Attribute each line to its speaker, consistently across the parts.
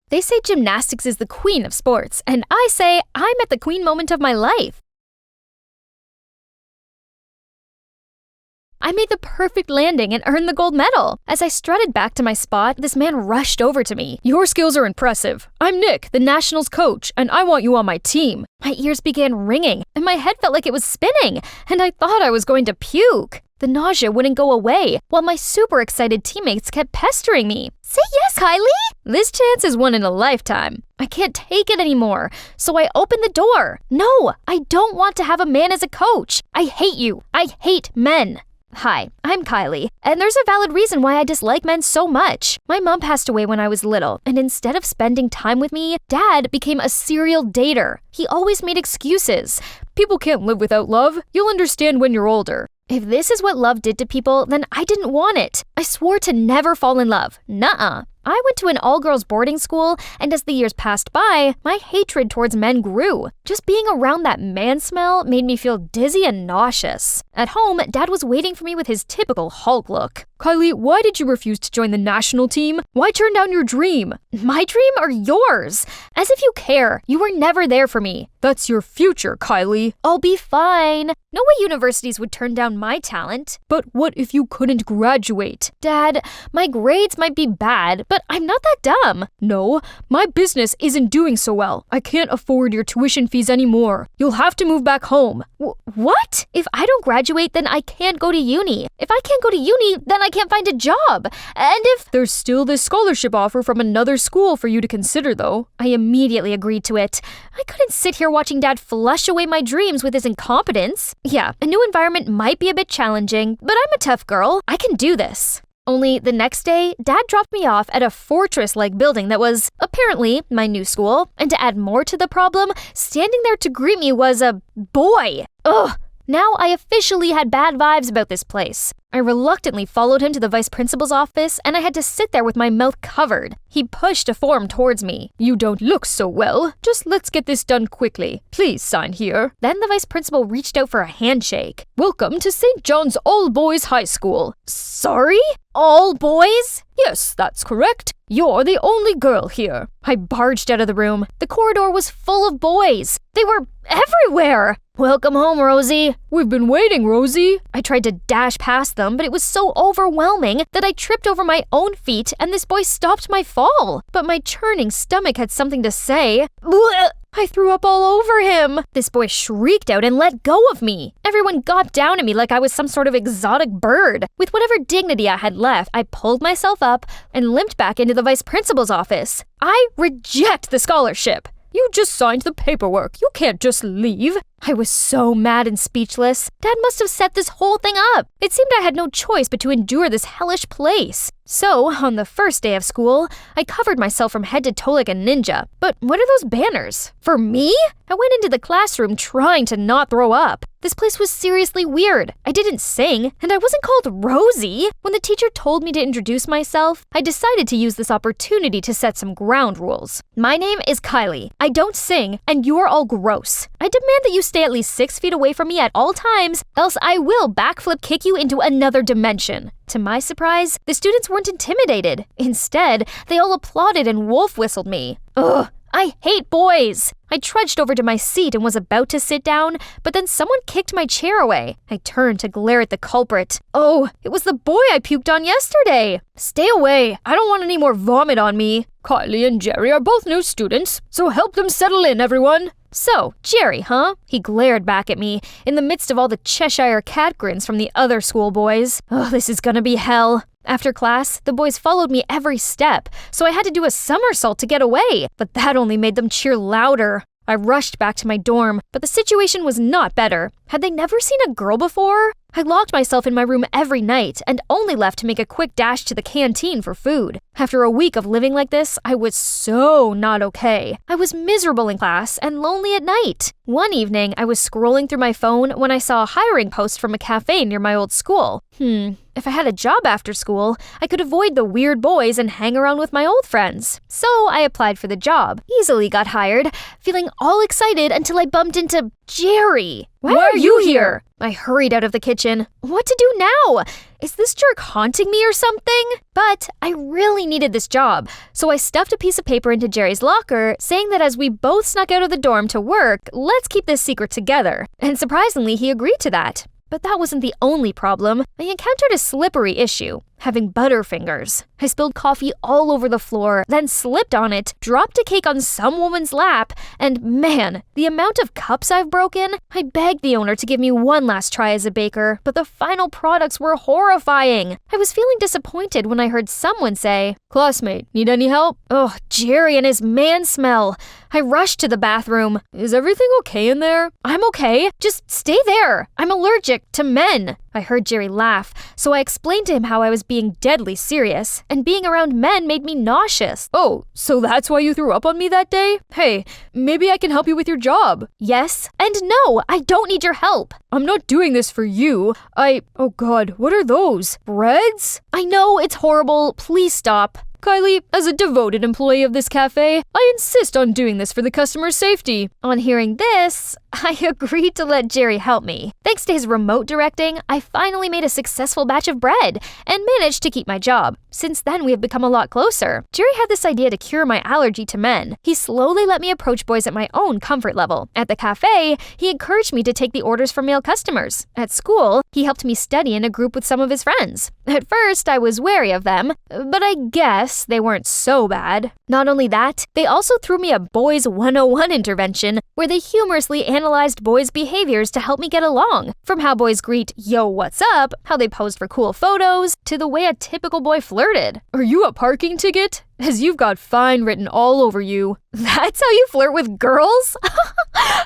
Speaker 1: They say gymnastics is the queen of sports, and I say I'm at the queen moment of my life. I made the perfect landing and earned the gold medal. As I strutted back to my spot, this man rushed over to me. "Your skills are impressive. I'm Nick, the Nationals coach, and I want you on my team." My ears began ringing, and my head felt like it was spinning, and I thought I was going to puke. The nausea wouldn't go away, while my super excited teammates kept pestering me. "Say yes, Kylie!" This chance is one in a lifetime. I can't take it anymore, so I opened the door. No, I don't want to have a man as a coach. I hate you. I hate men. Hi, I'm Kylie, and there's a valid reason why I dislike men so much. My mom passed away when I was little, and instead of spending time with me, Dad became a serial dater. He always made excuses. "People can't live without love. You'll understand when you're older." If this is what love did to people, then I didn't want it. I swore to never fall in love. Nuh-uh. I went to an all-girls boarding school, and as the years passed by, my hatred towards men grew. Just being around that man smell made me feel dizzy and nauseous. At home, Dad was waiting for me with his typical Hulk look. "Kylie, why did you refuse to join the national team? Why turn down your dream?" My dream or yours? As if you care. You were never there for me. "That's your future, Kylie." I'll be fine. No way universities would turn down my talent. "But what if you couldn't graduate?" Dad, my grades might be bad, but I'm not that dumb. "No, my business isn't doing so well. I can't afford your tuition fees anymore. You'll have to move back home." What? If I don't graduate, then I can't go to uni. If I can't go to uni, then I can't find a job. And if— "There's still this scholarship offer from another school for you to consider, though." I immediately agreed to it. I couldn't sit here watching Dad flush away my dreams with his incompetence. Yeah, a new environment might be a bit challenging, but I'm a tough girl. I can do this. Only the next day, Dad dropped me off at a fortress-like building that was, apparently, my new school. And to add more to the problem, standing there to greet me was a boy. Ugh! Now I officially had bad vibes about this place. I reluctantly followed him to the vice principal's office, and I had to sit there with my mouth covered. He pushed a form towards me. "You don't look so well. Just let's get this done quickly. Please sign here." Then the vice principal reached out for a handshake. "Welcome to St. John's All-Boys High School." Sorry? All boys? "Yes, that's correct. You're the only girl here." I barged out of the room. The corridor was full of boys. They were everywhere. "Welcome home, Rosie." "We've been waiting, Rosie." I tried to dash past them, but it was so overwhelming that I tripped over my own feet and this boy stopped my fall. But my churning stomach had something to say. Blech! I threw up all over him. This boy shrieked out and let go of me. Everyone got down at me like I was some sort of exotic bird. With whatever dignity I had left, I pulled myself up and limped back into the vice principal's office. "I reject the scholarship." "You just signed the paperwork. You can't just leave." I was so mad and speechless. Dad must have set this whole thing up. It seemed I had no choice but to endure this hellish place. So, on the first day of school, I covered myself from head to toe like a ninja. But what are those banners? For me? I went into the classroom trying to not throw up. This place was seriously weird. I didn't sing, and I wasn't called Rosie. When the teacher told me to introduce myself, I decided to use this opportunity to set some ground rules. My name is Kylie. I don't sing, and you're all gross. I demand that you stay at least 6 feet away from me at all times, else I will backflip kick you into another dimension. To my surprise, the students weren't intimidated. Instead, they all applauded and wolf whistled me. Ugh, I hate boys. I trudged over to my seat and was about to sit down, but then someone kicked my chair away. I turned to glare at the culprit. Oh, it was the boy I puked on yesterday. "Stay away. I don't want any more vomit on me." "Kylie and Jerry are both new students, so help them settle in, everyone." "So, Jerry, huh?" He glared back at me in the midst of all the Cheshire cat grins from the other schoolboys. Oh, this is gonna be hell. After class, the boys followed me every step, so I had to do a somersault to get away, but that only made them cheer louder. I rushed back to my dorm, but the situation was not better. Had they never seen a girl before? I locked myself in my room every night and only left to make a quick dash to the canteen for food. After a week of living like this, I was so not okay. I was miserable in class and lonely at night. One evening, I was scrolling through my phone when I saw a hiring post from a cafe near my old school. If I had a job after school, I could avoid the weird boys and hang around with my old friends. So I applied for the job, easily got hired, feeling all excited until I bumped into Jerry. Why are you here? I hurried out of the kitchen. What to do now? Is this jerk haunting me or something? But I really needed this job, so I stuffed a piece of paper into Jerry's locker, saying that as we both snuck out of the dorm to work, let's keep this secret together. And surprisingly, he agreed to that. But that wasn't the only problem. I encountered a slippery issue, having butterfingers. I spilled coffee all over the floor, then slipped on it, dropped a cake on some woman's lap, and man, the amount of cups I've broken. I begged the owner to give me one last try as a baker, but the final products were horrifying. I was feeling disappointed when I heard someone say, "Classmate, need any help?" Oh, Jerry and his man smell. I rushed to the bathroom. "Is everything okay in there?" "I'm okay. Just stay there. I'm allergic to men." I heard Jerry laugh, so I explained to him how I was being deadly serious, and being around men made me nauseous.
Speaker 2: "Oh, so that's why you threw up on me that day? Hey, maybe I can help you with your job."
Speaker 1: "Yes and no, I don't need your help."
Speaker 2: "I'm not doing this for you. Oh God, what are those? Breads?"
Speaker 1: "I know, it's horrible. Please stop."
Speaker 2: "Kylie, as a devoted employee of this cafe, I insist on doing this for the customer's safety."
Speaker 1: On hearing this, I agreed to let Jerry help me. Thanks to his remote directing, I finally made a successful batch of bread and managed to keep my job. Since then, we have become a lot closer. Jerry had this idea to cure my allergy to men. He slowly let me approach boys at my own comfort level. At the cafe, he encouraged me to take the orders from male customers. At school, he helped me study in a group with some of his friends. At first, I was wary of them, but I guess they weren't so bad. Not only that, they also threw me a Boys 101 intervention where they humorously analyzed boys' behaviors to help me get along. From how boys greet, "Yo, what's up?" how they posed for cool photos, to the way a typical boy flirted.
Speaker 2: "Are you a parking ticket? As you've got fine written all over you."
Speaker 1: "That's how you flirt with girls?"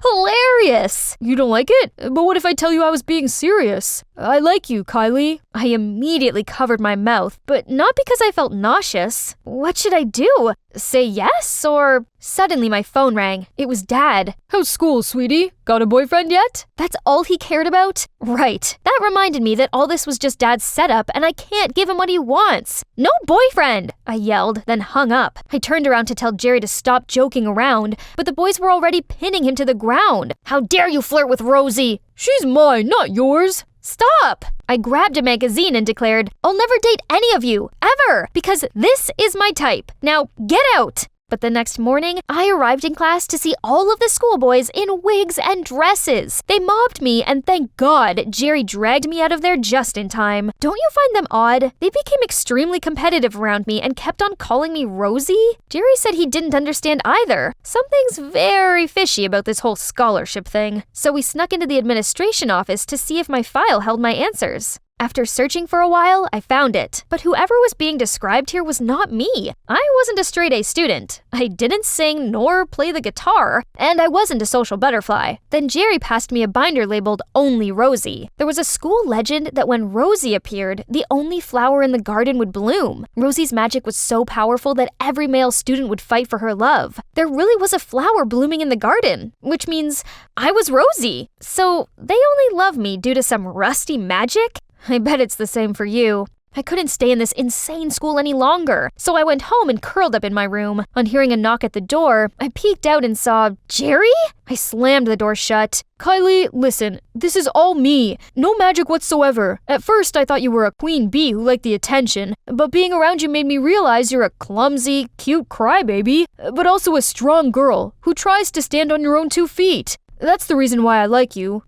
Speaker 1: Hilarious!
Speaker 2: "You don't like it? But what if I tell you I was being serious? I like you, Kylie."
Speaker 1: I immediately covered my mouth, but not because I felt nauseous. What should I do? Say yes or... Suddenly my phone rang. It was Dad.
Speaker 2: "How's school, sweetie? Got a boyfriend yet?"
Speaker 1: That's all he cared about? Right. That reminded me that all this was just Dad's setup and I can't give him what he wants. "No boyfriend!" I yelled, then hung up. I turned around to tell Jerry to stop joking around, but the boys were already pinning him to the ground. "How dare you flirt with Rosie?"
Speaker 2: "She's mine, not yours."
Speaker 1: "Stop!" I grabbed a magazine and declared, "I'll never date any of you, ever, because this is my type. Now, get out!" But the next morning, I arrived in class to see all of the schoolboys in wigs and dresses. They mobbed me, and thank God, Jerry dragged me out of there just in time. Don't you find them odd? They became extremely competitive around me and kept on calling me Rosie. Jerry said he didn't understand either. Something's very fishy about this whole scholarship thing. So we snuck into the administration office to see if my file held my answers. After searching for a while, I found it. But whoever was being described here was not me. I wasn't a straight-A student. I didn't sing nor play the guitar, and I wasn't a social butterfly. Then Jerry passed me a binder labeled Only Rosie. There was a school legend that when Rosie appeared, the only flower in the garden would bloom. Rosie's magic was so powerful that every male student would fight for her love. There really was a flower blooming in the garden, which means I was Rosie. So they only love me due to some rusty magic? I bet it's the same for you. I couldn't stay in this insane school any longer, so I went home and curled up in my room. On hearing a knock at the door, I peeked out and saw Jerry? I slammed the door shut.
Speaker 2: "Kylie, listen, this is all me. No magic whatsoever. At first, I thought you were a queen bee who liked the attention, but being around you made me realize you're a clumsy, cute crybaby, but also a strong girl who tries to stand on your own 2 feet. That's the reason why I like you.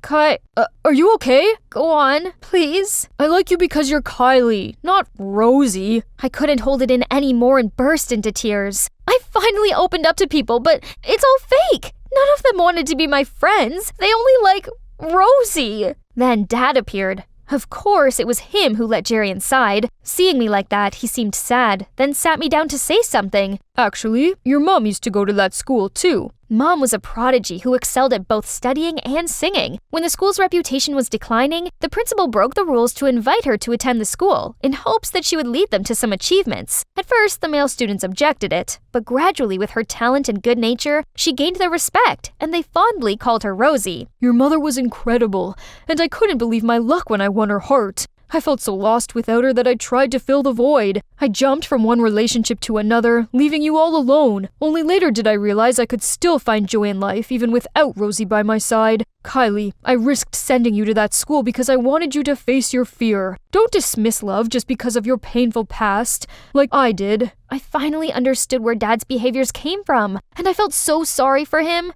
Speaker 2: Are you okay?"
Speaker 1: "Go on, please."
Speaker 2: "I like you because you're Kylie, not Rosie."
Speaker 1: I couldn't hold it in anymore and burst into tears. I finally opened up to people, but it's all fake. None of them wanted to be my friends. They only like Rosie. Then Dad appeared. Of course, it was him who let Jerry inside. Seeing me like that, he seemed sad, then sat me down to say something.
Speaker 2: "Actually, your mom used to go to that school too."
Speaker 1: Mom was a prodigy who excelled at both studying and singing. When the school's reputation was declining, the principal broke the rules to invite her to attend the school, in hopes that she would lead them to some achievements. At first, the male students objected it, but gradually with her talent and good nature, she gained their respect, and they fondly called her Rosie.
Speaker 2: "Your mother was incredible, and I couldn't believe my luck when I won her heart. I felt so lost without her that I tried to fill the void. I jumped from one relationship to another, leaving you all alone. Only later did I realize I could still find joy in life even without Rosie by my side. Kylie, I risked sending you to that school because I wanted you to face your fear. Don't dismiss love just because of your painful past, like I did.
Speaker 1: I finally understood where Dad's behaviors came from, and I felt so sorry for him.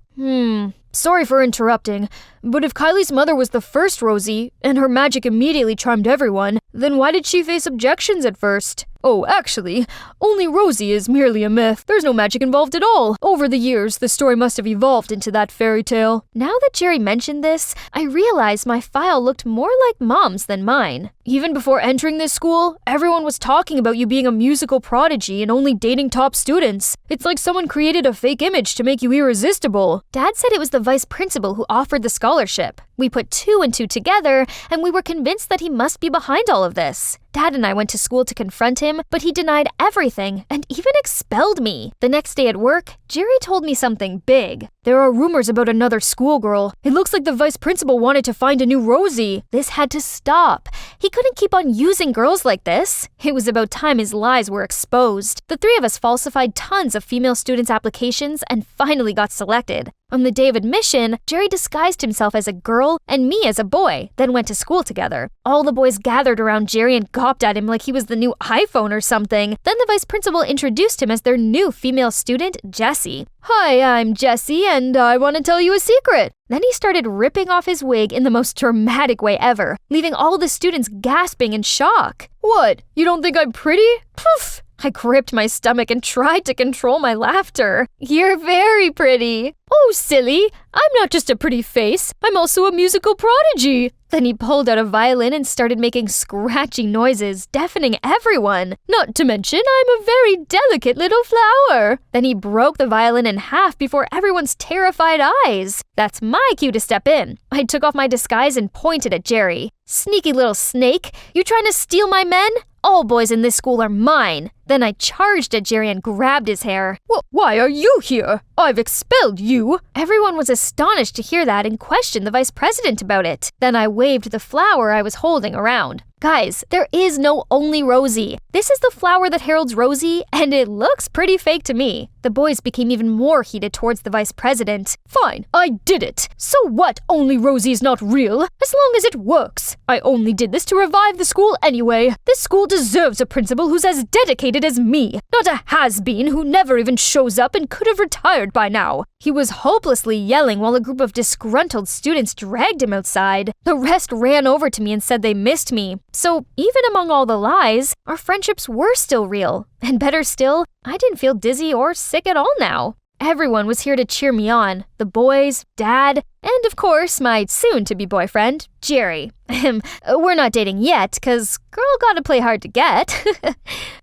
Speaker 2: Sorry for interrupting, but if Kylie's mother was the first Rosie, and her magic immediately charmed everyone, then why did she face objections at first? Oh, actually, only Rosie is merely a myth. There's no magic involved at all. Over the years, the story must have evolved into that fairy tale.
Speaker 1: Now that Jerry mentioned this, I realized my file looked more like Mom's than mine.
Speaker 2: Even before entering this school, everyone was talking about you being a musical prodigy and only dating top students. It's like someone created a fake image to make you irresistible.
Speaker 1: Dad said it was the vice principal who offered the scholarship. We put 2 and 2 together, and we were convinced that he must be behind all of this. Dad and I went to school to confront him, but he denied everything and even expelled me. The next day at work, Jerry told me something big.
Speaker 2: There are rumors about another schoolgirl. It looks like the vice principal wanted to find a new Rosie.
Speaker 1: This had to stop. He couldn't keep on using girls like this. It was about time his lies were exposed. The 3 of us falsified tons of female students' applications and finally got selected. On the day of admission, Jerry disguised himself as a girl and me as a boy, then went to school together. All the boys gathered around Jerry and gawped at him like he was the new iPhone or something. Then the vice principal introduced him as their new female student, Jessie.
Speaker 2: Hi, I'm Jessie, and I want to tell you a secret.
Speaker 1: Then he started ripping off his wig in the most dramatic way ever, leaving all the students gasping in shock.
Speaker 2: What? You don't think I'm pretty?
Speaker 1: Poof! I gripped my stomach and tried to control my laughter. You're very pretty.
Speaker 2: Oh, silly. I'm not just a pretty face. I'm also a musical prodigy.
Speaker 1: Then he pulled out a violin and started making scratchy noises, deafening everyone.
Speaker 2: Not to mention, I'm a very delicate little flower.
Speaker 1: Then he broke the violin in half before everyone's terrified eyes. That's my cue to step in. I took off my disguise and pointed at Jerry. Sneaky little snake, you trying to steal my men? All boys in this school are mine. Then I charged at Jerry and grabbed his hair.
Speaker 2: Why are you here? I've expelled you.
Speaker 1: Everyone was astonished to hear that and questioned the vice president about it. Then I waved the flower I was holding around. Guys, there is no only Rosie. This is the flower that heralds Rosie, and it looks pretty fake to me. The boys became even more heated towards the vice president.
Speaker 2: Fine, I did it. So what? Only Rosie is not real, as long as it works. I only did this to revive the school anyway. This school deserves a principal who's as dedicated as me, not a has-been who never even shows up and could have retired by now.
Speaker 1: He was hopelessly yelling while a group of disgruntled students dragged him outside. The rest ran over to me and said they missed me. So even among all the lies, our friendships were still real. And better still, I didn't feel dizzy or sick at all now. Everyone was here to cheer me on. The boys, Dad, and of course, my soon-to-be boyfriend, Jerry. We're not dating yet, 'cause girl gotta play hard to get.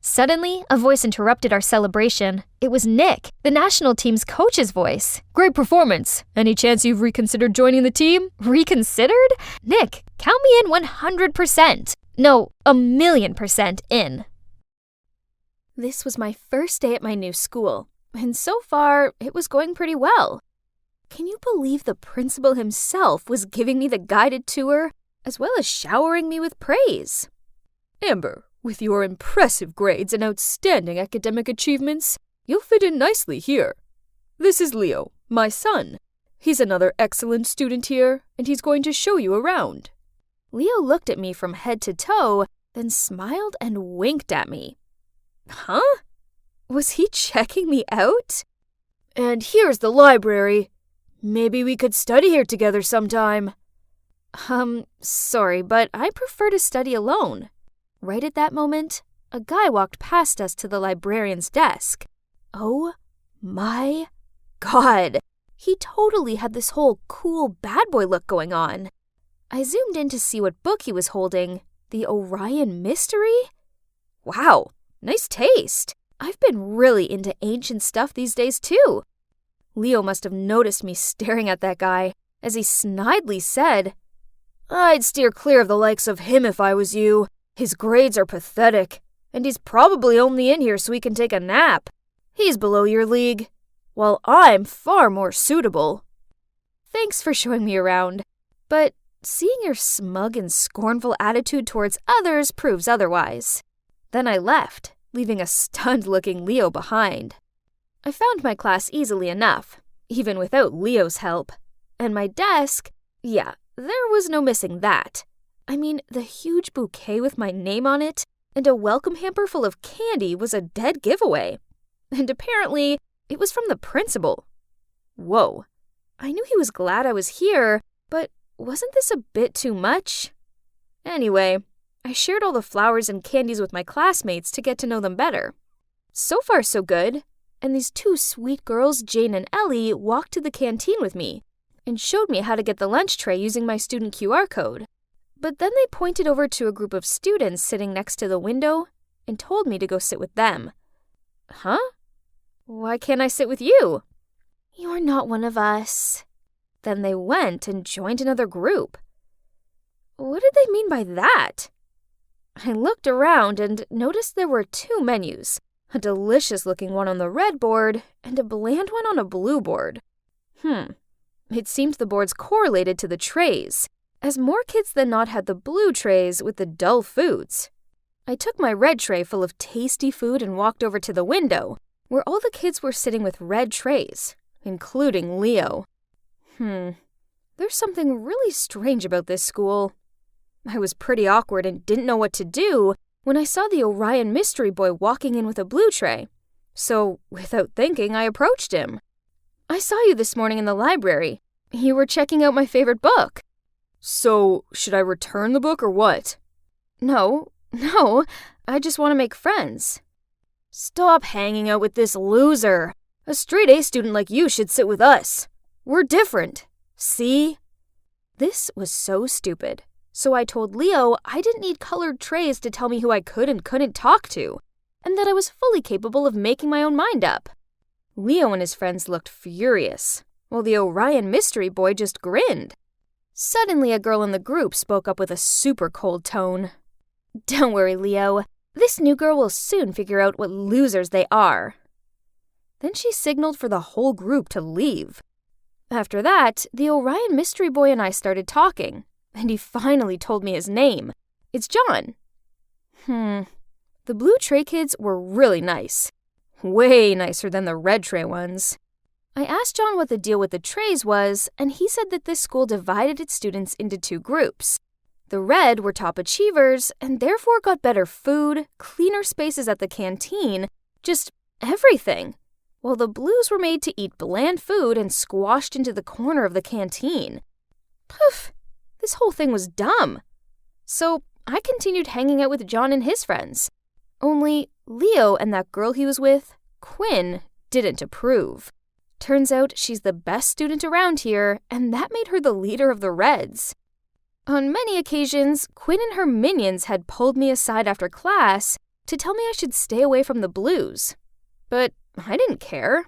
Speaker 1: Suddenly, a voice interrupted our celebration. It was Nick, the national team's coach's voice.
Speaker 2: Great performance. Any chance you've reconsidered joining the team?
Speaker 1: Reconsidered? Nick, count me in 100%. No, 1,000,000% in. This was my first day at my new school. And so far, it was going pretty well. Can you believe the principal himself was giving me the guided tour, as well as showering me with praise?
Speaker 2: Amber, with your impressive grades and outstanding academic achievements, you'll fit in nicely here. This is Leo, my son. He's another excellent student here, and he's going to show you around.
Speaker 1: Leo looked at me from head to toe, then smiled and winked at me. Huh? Was he checking me out?
Speaker 2: And here's the library. Maybe we could study here together sometime.
Speaker 1: Sorry, but I prefer to study alone. Right at that moment, a guy walked past us to the librarian's desk. Oh my God! He totally had this whole cool bad boy look going on. I zoomed in to see what book he was holding. The Orion Mystery? Wow, nice taste. I've been really into ancient stuff these days, too. Leo must have noticed me staring at that guy, as he snidely said,
Speaker 2: I'd steer clear of the likes of him if I was you. His grades are pathetic, and he's probably only in here so he can take a nap. He's below your league, while I'm far more suitable.
Speaker 1: Thanks for showing me around, but seeing your smug and scornful attitude towards others proves otherwise. Then I left, leaving a stunned-looking Leo behind. I found my class easily enough, even without Leo's help. And my desk, yeah, there was no missing that. I mean, the huge bouquet with my name on it and a welcome hamper full of candy was a dead giveaway. And apparently, it was from the principal. Whoa. I knew he was glad I was here, but wasn't this a bit too much? Anyway, I shared all the flowers and candies with my classmates to get to know them better. So far, so good. And these two sweet girls, Jane and Ellie, walked to the canteen with me and showed me how to get the lunch tray using my student QR code. But then they pointed over to a group of students sitting next to the window and told me to go sit with them. Huh? Why can't I sit with you? You're not one of us. Then they went and joined another group. What did they mean by that? I looked around and noticed there were two menus, a delicious-looking one on the red board and a bland one on a blue board. It seemed the boards correlated to the trays, as more kids than not had the blue trays with the dull foods. I took my red tray full of tasty food and walked over to the window, where all the kids were sitting with red trays, including Leo. There's something really strange about this school. I was pretty awkward and didn't know what to do when I saw the Orion mystery boy walking in with a blue tray. So, without thinking, I approached him. I saw you this morning in the library. You were checking out my favorite book. So, should I return the book or what? No, I just want to make friends. Stop hanging out with this loser. A straight A student like you should sit with us. We're different. See? This was so stupid. So I told Leo I didn't need colored trays to tell me who I could and couldn't talk to, and that I was fully capable of making my own mind up. Leo and his friends looked furious, while the Orion mystery boy just grinned. Suddenly, a girl in the group spoke up with a super cold tone. Don't worry, Leo. This new girl will soon figure out what losers they are. Then she signaled for the whole group to leave. After that, the Orion mystery boy and I started talking, and he finally told me his name. It's John. The blue tray kids were really nice. Way nicer than the red tray ones. I asked John what the deal with the trays was, and he said that this school divided its students into two groups. The red were top achievers, and therefore got better food, cleaner spaces at the canteen, just everything. While the blues were made to eat bland food and squashed into the corner of the canteen. Poof! This whole thing was dumb. So I continued hanging out with John and his friends. Only Leo and that girl he was with, Quinn, didn't approve. Turns out she's the best student around here, and that made her the leader of the Reds. On many occasions, Quinn and her minions had pulled me aside after class to tell me I should stay away from the blues. But I didn't care.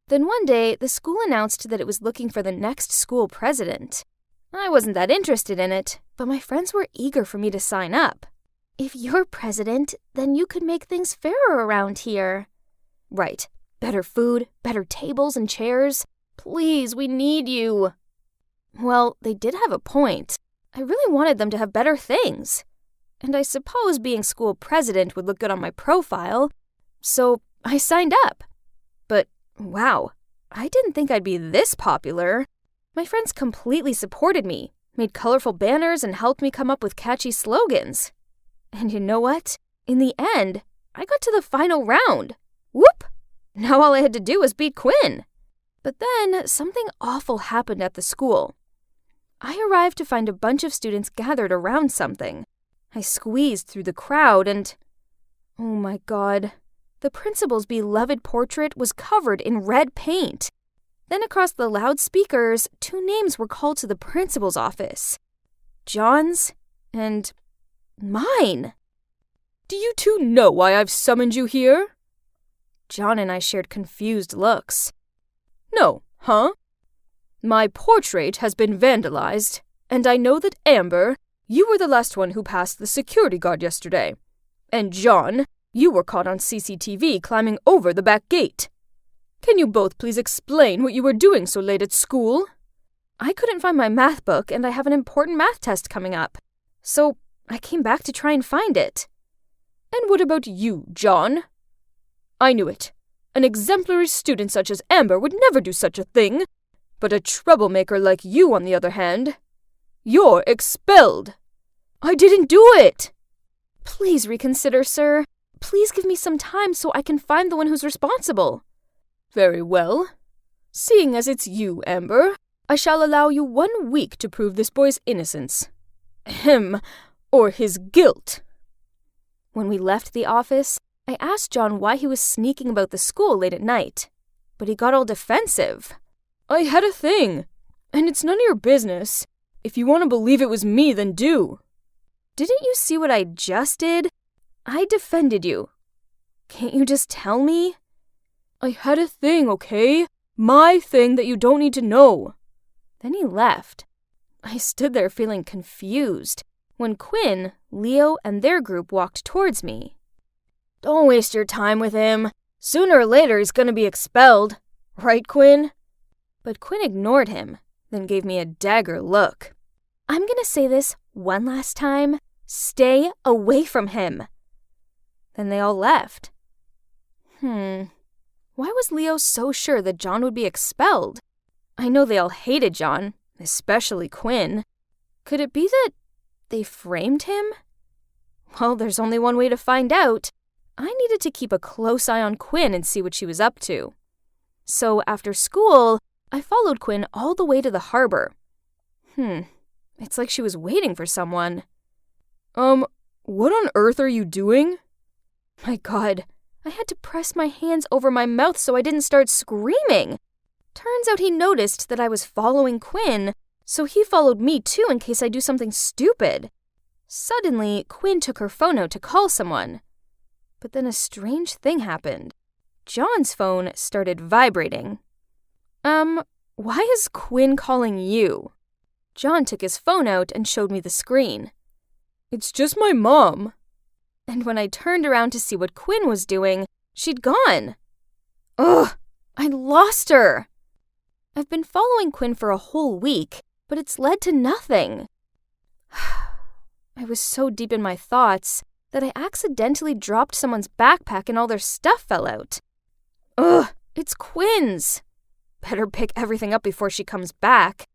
Speaker 1: Then one day, the school announced that it was looking for the next school president. I wasn't that interested in it, but my friends were eager for me to sign up. If you're president, then you could make things fairer around here. Right. Better food, better tables and chairs. Please, we need you. Well, they did have a point. I really wanted them to have better things. And I suppose being school president would look good on my profile. So I signed up. But wow, I didn't think I'd be this popular. My friends completely supported me, made colorful banners, and helped me come up with catchy slogans. And you know what? In the end, I got to the final round. Whoop! Now all I had to do was beat Quinn. But then something awful happened at the school. I arrived to find a bunch of students gathered around something. I squeezed through the crowd and... oh my God. The principal's beloved portrait was covered in red paint. Then across the loudspeakers, two names were called to the principal's office. John's and mine.
Speaker 2: Do you two know why I've summoned you here?
Speaker 1: John and I shared confused looks.
Speaker 2: No, huh? My portrait has been vandalized, and I know that Amber, you were the last one who passed the security guard yesterday. And John, you were caught on CCTV climbing over the back gate. Can you both please explain what you were doing so late at school? I couldn't find my math book and I have an important math test coming up. So I came back to try and find it.
Speaker 3: And what about you, John? I knew it. An exemplary student such as Amber would never do such a thing. But a troublemaker like you, on the other hand, you're expelled. I didn't do it.
Speaker 2: Please reconsider, sir. Please give me some time so I can find the one who's responsible.
Speaker 3: Very well. Seeing as it's you, Amber, I shall allow you 1 week to prove this boy's innocence. Ahem, or his guilt.
Speaker 2: When we left the office, I asked John why he was sneaking about the school late at night, but he got all defensive.
Speaker 3: I had a thing, and it's none of your business. If you want to believe it was me, then do.
Speaker 2: Didn't you see what I just did? I defended you. Can't you just tell me?
Speaker 3: I had a thing, okay? My thing that you don't need to know.
Speaker 2: Then he left. I stood there feeling confused when Quinn, Leo, and their group walked towards me.
Speaker 3: Don't waste your time with him. Sooner or later he's gonna be expelled. Right, Quinn?
Speaker 2: But Quinn ignored him, then gave me a dagger look. I'm gonna say this one last time. Stay away from him. Then they all left. Why was Leo so sure that John would be expelled? I know they all hated John, especially Quinn. Could it be that they framed him? Well, there's only one way to find out. I needed to keep a close eye on Quinn and see what she was up to. So after school, I followed Quinn all the way to the harbor. It's like she was waiting for someone.
Speaker 3: What on earth are you doing?
Speaker 2: My God, I had to press my hands over my mouth so I didn't start screaming. Turns out he noticed that I was following Quinn, so he followed me too in case I do something stupid. Suddenly, Quinn took her phone out to call someone. But then a strange thing happened. John's phone started vibrating. Why is Quinn calling you? John took his phone out and showed me the screen.
Speaker 3: It's just my mom.
Speaker 2: And when I turned around to see what Quinn was doing, she'd gone. Ugh, I lost her. I've been following Quinn for a whole week, but it's led to nothing. I was so deep in my thoughts that I accidentally dropped someone's backpack and all their stuff fell out. Ugh, it's Quinn's. Better pick everything up before she comes back.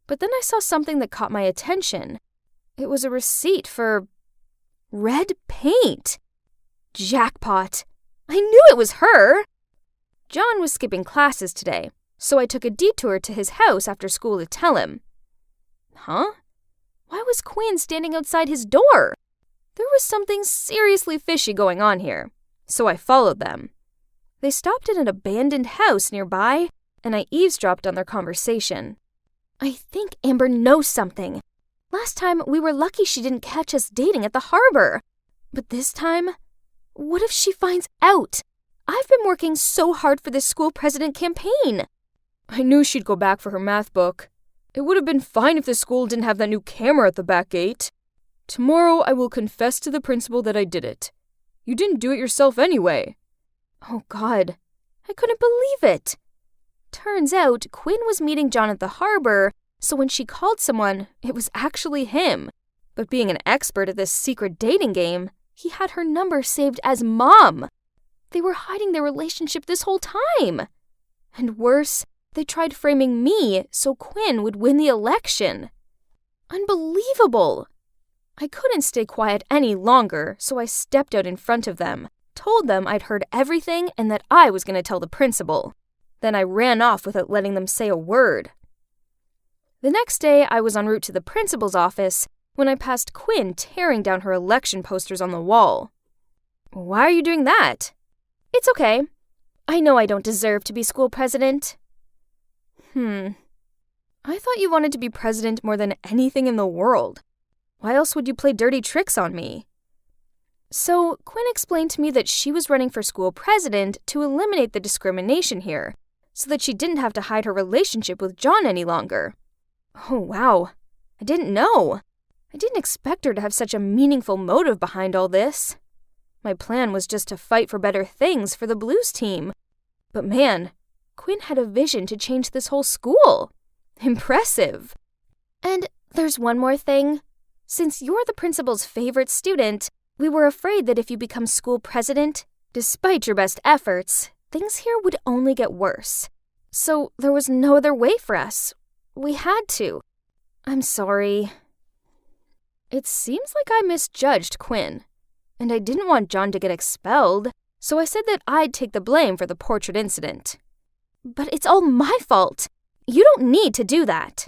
Speaker 2: But then I saw something that caught my attention. It was a receipt for red paint. Jackpot. I knew it was her. John was skipping classes today, so I took a detour to his house after school to tell him. Huh? Why was Quinn standing outside his door? There was something seriously fishy going on here, so I followed them. They stopped at an abandoned house nearby, and I eavesdropped on their conversation. I think Amber knows something. Last time, we were lucky she didn't catch us dating at the harbor. But this time, what if she finds out? I've been working so hard for this school president campaign.
Speaker 3: I knew she'd go back for her math book. It would have been fine if the school didn't have that new camera at the back gate. Tomorrow I will confess to the principal that I did it. You didn't do it yourself anyway.
Speaker 2: Oh God, I couldn't believe it. Turns out Quinn was meeting John at the harbor, so when she called someone, it was actually him. But being an expert at this secret dating game, he had her number saved as Mom. They were hiding their relationship this whole time. And worse, they tried framing me so Quinn would win the election. Unbelievable! I couldn't stay quiet any longer, so I stepped out in front of them, told them I'd heard everything and that I was going to tell the principal. Then I ran off without letting them say a word. The next day, I was en route to the principal's office when I passed Quinn tearing down her election posters on the wall. Why are you doing that? It's okay. I know I don't deserve to be school president. I thought you wanted to be president more than anything in the world. Why else would you play dirty tricks on me? So, Quinn explained to me that she was running for school president to eliminate the discrimination here, so that she didn't have to hide her relationship with John any longer. Oh, wow. I didn't know. I didn't expect her to have such a meaningful motive behind all this. My plan was just to fight for better things for the Blues team. But man, Quinn had a vision to change this whole school.
Speaker 3: Impressive. And there's one more thing. Since you're the principal's favorite student, we were afraid that if you become school president, despite your best efforts, things here would only get worse. So there was no other way for us. We had to. I'm sorry. It seems like I misjudged Quinn, and I didn't want John to get expelled, so I said that I'd take the blame for the portrait incident. But it's all my fault. You don't need to do that.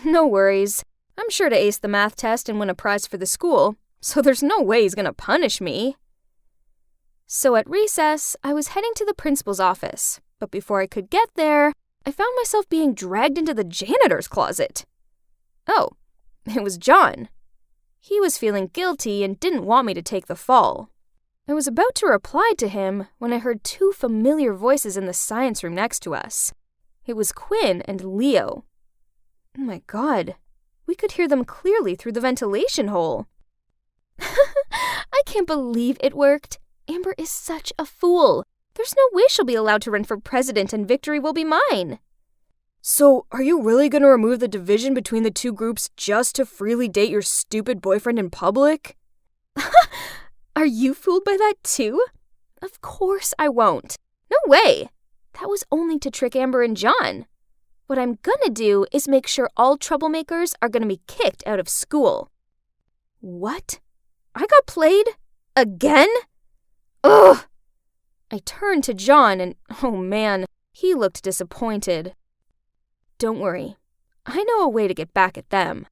Speaker 3: No worries. I'm sure to ace the math test and win a prize for the school, so there's no way he's gonna punish me. So at recess, I was heading to the principal's office, but before I could get there, I found myself being dragged into the janitor's closet. Oh, it was John. He was feeling guilty and didn't want me to take the fall. I was about to reply to him when I heard two familiar voices in the science room next to us. It was Quinn and Leo. Oh my God, we could hear them clearly through the ventilation hole. I can't believe it worked. Amber is such a fool. There's no way she'll be allowed to run for president and victory will be mine. So, are you really going to remove the division between the two groups just to freely date your stupid boyfriend in public? Are you fooled by that too? Of course I won't. No way. That was only to trick Amber and John. What I'm gonna do is make sure all troublemakers are gonna be kicked out of school. What? I got played? Again? Ugh! I turned to John and, oh man, he looked disappointed. Don't worry. I know a way to get back at them.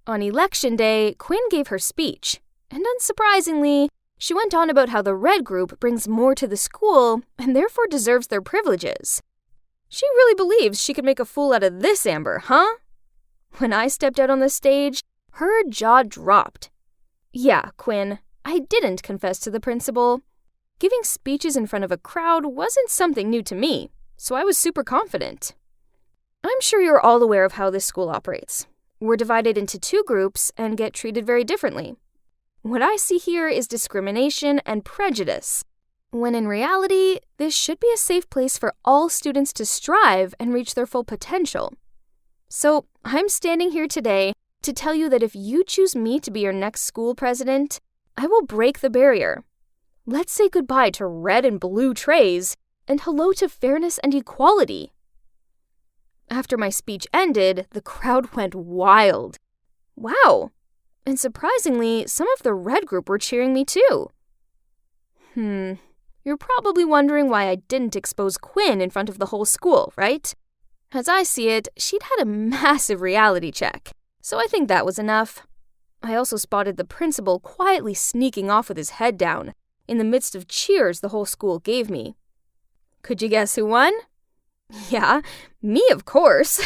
Speaker 3: On election day, Quinn gave her speech, and unsurprisingly, she went on about how the red group brings more to the school and therefore deserves their privileges. She really believes she could make a fool out of this Amber, huh? When I stepped out on the stage, her jaw dropped. Yeah, Quinn, I didn't confess to the principal. Giving speeches in front of a crowd wasn't something new to me, so I was super confident. I'm sure you're all aware of how this school operates. We're divided into two groups and get treated very differently. What I see here is discrimination and prejudice, when in reality, this should be a safe place for all students to strive and reach their full potential. So, I'm standing here today to tell you that if you choose me to be your next school president, I will break the barrier. Let's say goodbye to red and blue trays and hello to fairness and equality. After my speech ended, the crowd went wild. Wow! And surprisingly, some of the red group were cheering me too. You're probably wondering why I didn't expose Quinn in front of the whole school, right? As I see it, she'd had a massive reality check, so I think that was enough. I also spotted the principal quietly sneaking off with his head down, in the midst of cheers the whole school gave me. Could you guess who won? Yeah, me of course.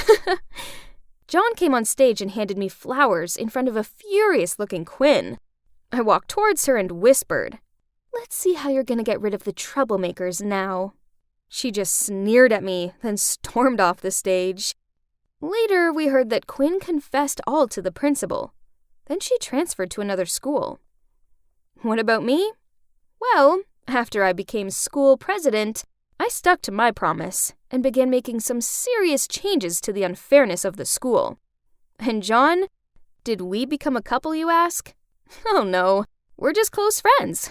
Speaker 3: John came on stage and handed me flowers in front of a furious-looking Quinn. I walked towards her and whispered, "Let's see how you're gonna get rid of the troublemakers now." She just sneered at me, then stormed off the stage. Later, we heard that Quinn confessed all to the principal. Then she transferred to another school. What about me? Well, after I became school president, I stuck to my promise and began making some serious changes to the unfairness of the school. And John, did we become a couple, you ask? Oh no, we're just close friends.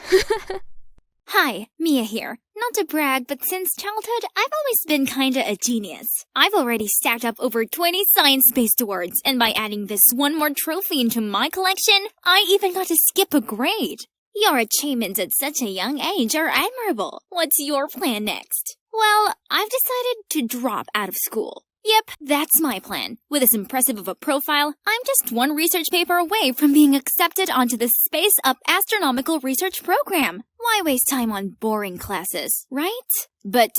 Speaker 4: Hi, Mia here. Not to brag, but since childhood, I've always been kinda a genius. I've already stacked up over 20 science-based awards, and by adding this one more trophy into my collection, I even got to skip a grade. Your achievements at such a young age are admirable. What's your plan next? Well, I've decided to drop out of school. Yep, that's my plan. With as impressive of a profile, I'm just one research paper away from being accepted onto the Space Up Astronomical Research Program. Why waste time on boring classes, right? But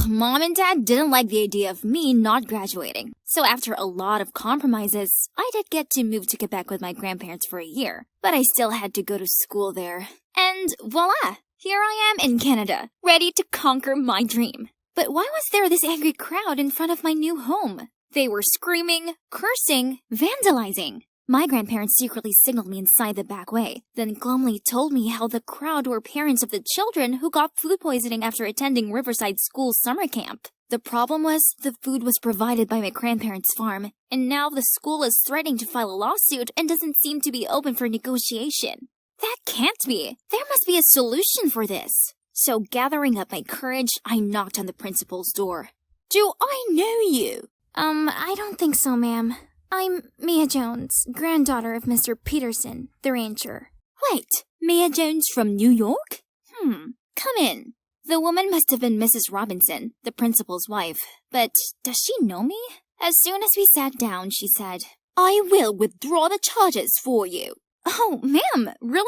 Speaker 4: Mom and Dad didn't like the idea of me not graduating. So after a lot of compromises, I did get to move to Quebec with my grandparents for a year. But I still had to go to school there. And voila! Here I am in Canada, ready to conquer my dream. But why was there this angry crowd in front of my new home? They were screaming, cursing, vandalizing. My grandparents secretly signaled me inside the back way, then glumly told me how the crowd were parents of the children who got food poisoning after attending Riverside School summer camp. The problem was, the food was provided by my grandparents' farm, and now the school is threatening to file a lawsuit and doesn't seem to be open for negotiation. That can't be. There must be a solution for this. So gathering up my courage, I knocked on the principal's door. Do I know you? I don't think so, ma'am. I'm Mia Jones, granddaughter of Mr. Peterson, the rancher. Wait, Mia Jones from New York? Come in. The woman must have been Mrs. Robinson, the principal's wife, but does she know me? As soon as we sat down, she said, I will withdraw the charges for you. Oh, ma'am, really?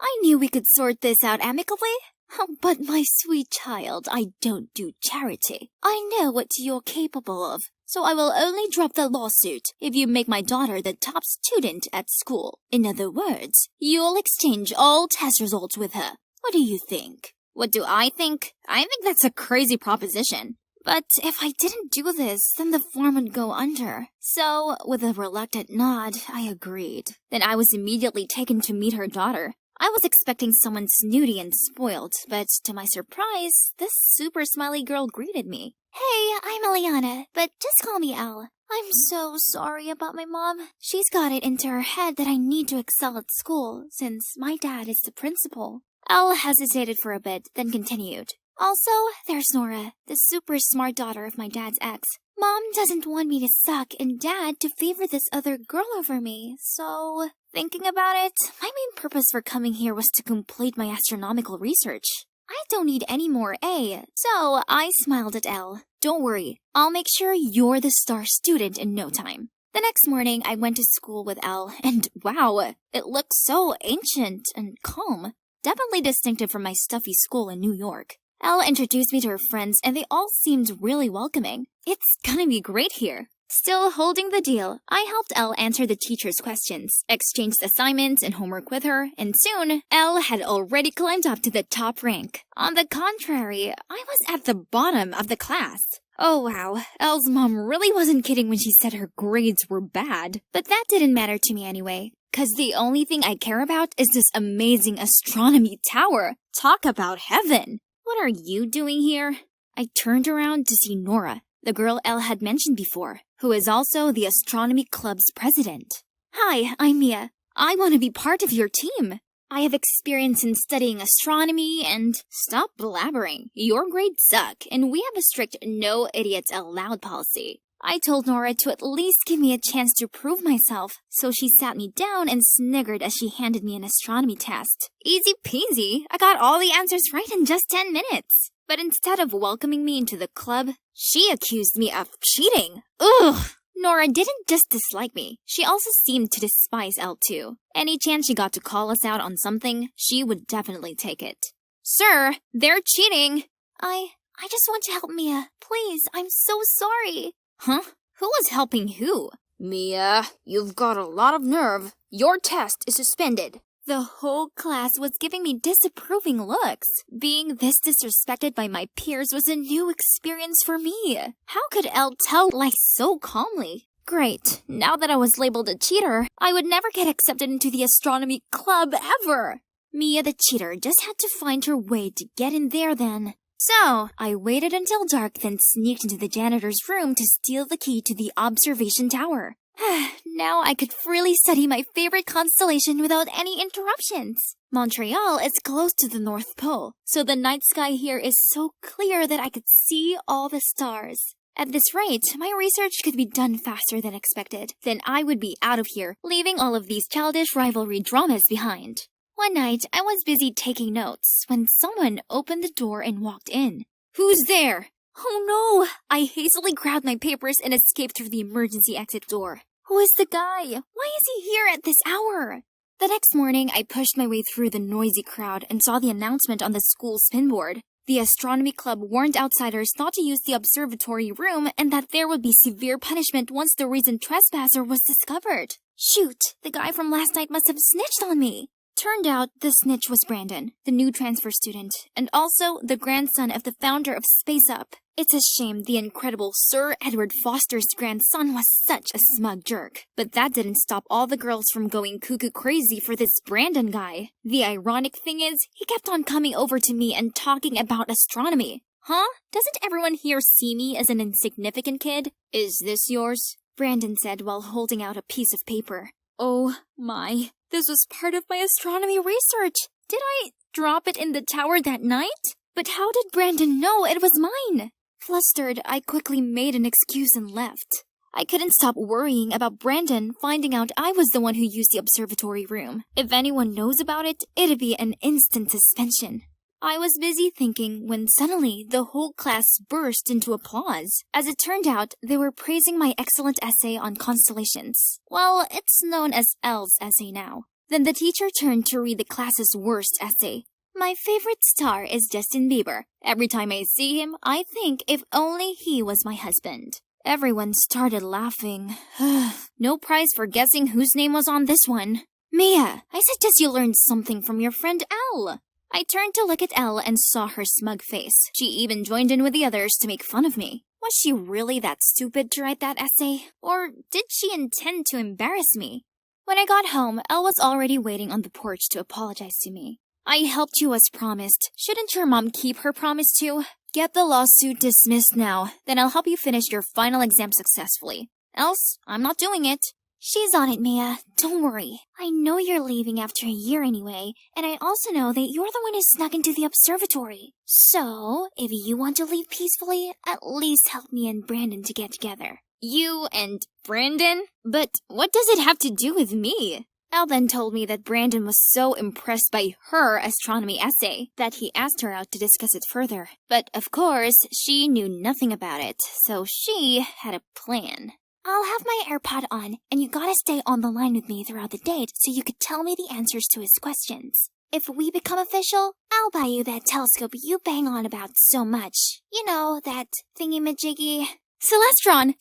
Speaker 4: I knew we could sort this out amicably. Oh, but my sweet child, I don't do charity. I know what you're capable of, so I will only drop the lawsuit if you make my daughter the top student at school. In other words, you'll exchange all test results with her. What do you think? What do I think? I think that's a crazy proposition. But if I didn't do this, then the farm would go under. So, with a reluctant nod, I agreed. Then I was immediately taken to meet her daughter. I was expecting someone snooty and spoiled, but to my surprise, this super smiley girl greeted me. Hey, I'm Eliana, but just call me Elle. I'm so sorry about my mom. She's got it into her head that I need to excel at school, since my dad is the principal. Elle hesitated for a bit, then continued. Also, there's Nora, the super smart daughter of my dad's ex. Mom doesn't want me to suck and Dad to favor this other girl over me, so... Thinking about it, my main purpose for coming here was to complete my astronomical research. I don't need any more A, so I smiled at Elle. Don't worry, I'll make sure you're the star student in no time. The next morning, I went to school with Elle, and wow, it looked so ancient and calm. Definitely distinctive from my stuffy school in New York. Elle introduced me to her friends, and they all seemed really welcoming. It's gonna be great here. Still holding the deal, I helped Elle answer the teacher's questions, exchanged assignments and homework with her, and soon, Elle had already climbed up to the top rank. On the contrary, I was at the bottom of the class. Oh wow, Elle's mom really wasn't kidding when she said her grades were bad. But that didn't matter to me anyway, 'cause the only thing I care about is this amazing astronomy tower. Talk about heaven! What are you doing here? I turned around to see Nora, the girl Elle had mentioned before, who is also the astronomy club's president. Hi, I'm Mia. I want to be part of your team. I have experience in studying astronomy and... Stop blabbering. Your grades suck, and we have a strict no idiots allowed policy. I told Nora to at least give me a chance to prove myself, so she sat me down and sniggered as she handed me an astronomy test. Easy peasy, I got all the answers right in just 10 minutes. But instead of welcoming me into the club, she accused me of cheating. Ugh! Nora didn't just dislike me, she also seemed to despise Elle too. Any chance she got to call us out on something, she would definitely take it. Sir, they're cheating! I just want to help Mia. Please, I'm so sorry. Huh? Who was helping who? Mia, you've got a lot of nerve. Your test is suspended. The whole class was giving me disapproving looks. Being this disrespected by my peers was a new experience for me. How could Elle tell lies so calmly? Great. Now that I was labeled a cheater, I would never get accepted into the astronomy club ever. Mia the cheater just had to find her way to get in there then. So, I waited until dark, then sneaked into the janitor's room to steal the key to the observation tower. Now I could freely study my favorite constellation without any interruptions. Montreal is close to the North Pole, so the night sky here is so clear that I could see all the stars. At this rate, my research could be done faster than expected. Then I would be out of here, leaving all of these childish rivalry dramas behind. One night, I was busy taking notes when someone opened the door and walked in. Who's there? Oh no! I hastily grabbed my papers and escaped through the emergency exit door. Who is the guy? Why is he here at this hour? The next morning, I pushed my way through the noisy crowd and saw the announcement on the school spinboard. The astronomy club warned outsiders not to use the observatory room and that there would be severe punishment once the recent trespasser was discovered. Shoot, the guy from last night must have snitched on me. Turned out the snitch was Brandon, the new transfer student, and also the grandson of the founder of Space Up. It's a shame the incredible Sir Edward Foster's grandson was such a smug jerk. But that didn't stop all the girls from going cuckoo crazy for this Brandon guy. The ironic thing is, he kept on coming over to me and talking about astronomy. Huh? Doesn't everyone here see me as an insignificant kid? Is this yours? Brandon said while holding out a piece of paper. Oh my, this was part of my astronomy research. Did I drop it in the tower that night? But how did Brandon know it was mine? Flustered, I quickly made an excuse and left. I couldn't stop worrying about Brandon finding out I was the one who used the observatory room. If anyone knows about it, it'd be an instant suspension. I was busy thinking when suddenly the whole class burst into applause. As it turned out, they were praising my excellent essay on constellations. Well, it's known as Elle's essay now. Then the teacher turned to read the class's worst essay. My favorite star is Justin Bieber. Every time I see him, I think if only he was my husband. Everyone started laughing. No prize for guessing whose name was on this one. Mia, I suggest you learn something from your friend Elle. I turned to look at Elle and saw her smug face. She even joined in with the others to make fun of me. Was she really that stupid to write that essay? Or did she intend to embarrass me? When I got home, Elle was already waiting on the porch to apologize to me. I helped you as promised. Shouldn't your mom keep her promise too? Get the lawsuit dismissed now. Then I'll help you finish your final exam successfully. Else, I'm not doing it. She's on it, Mia. Don't worry. I know you're leaving after a year anyway, and I also know that you're the one who snuck into the observatory. So, if you want to leave peacefully, at least help me and Brandon to get together. You and Brandon? But what does it have to do with me? Elle then told me that Brandon was so impressed by her astronomy essay that he asked her out to discuss it further. But of course, she knew nothing about it, so she had a plan. I'll have my AirPod on, and you gotta stay on the line with me throughout the date so you could tell me the answers to his questions. If we become official, I'll buy you that telescope you bang on about so much. You know, that thingy-majiggy... Celestron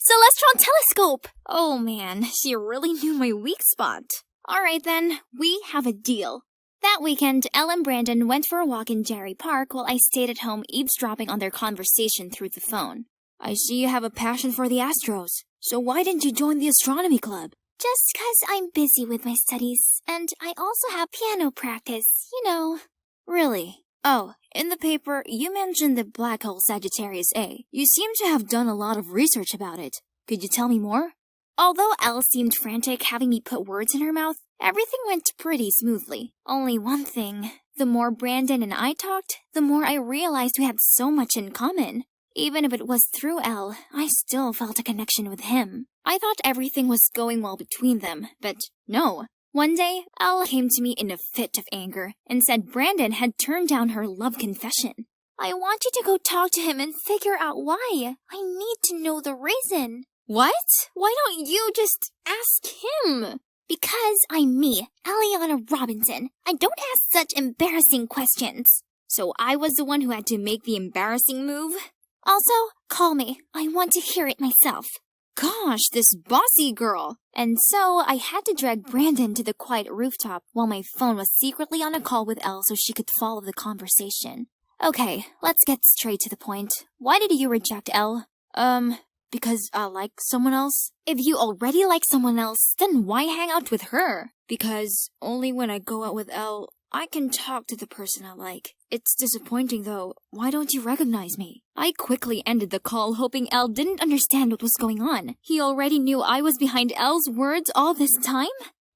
Speaker 4: telescope! Oh man, she really knew my weak spot. Alright then, we have a deal. That weekend, Elle and Brandon went for a walk in Jerry Park while I stayed at home eavesdropping on their conversation through the phone. I see you have a passion for the Astros. So why didn't you join the astronomy club? Just 'cause I'm busy with my studies, and I also have piano practice, you know. Really? Oh, in the paper, you mentioned the black hole Sagittarius A. You seem to have done a lot of research about it. Could you tell me more? Although Elle seemed frantic having me put words in her mouth, everything went pretty smoothly. Only one thing. The more Brandon and I talked, the more I realized we had so much in common. Even if it was through Elle, I still felt a connection with him. I thought everything was going well between them, but no. One day, Elle came to me in a fit of anger and said Brandon had turned down her love confession. I want you to go talk to him and figure out why. I need to know the reason. What? Why don't you just ask him? Because I'm me, Eliana Robinson. I don't ask such embarrassing questions. So I was the one who had to make the embarrassing move? Also, call me. I want to hear it myself. Gosh, this bossy girl. And so I had to drag Brandon to the quiet rooftop while my phone was secretly on a call with Elle so she could follow the conversation. Okay, let's get straight to the point. Why did you reject Elle? Because I like someone else? If you already like someone else, then why hang out with her? Because only when I go out with Elle, I can talk to the person I like. It's disappointing though. Why don't you recognize me? I quickly ended the call hoping Elle didn't understand what was going on. He already knew I was behind Elle's words all this time?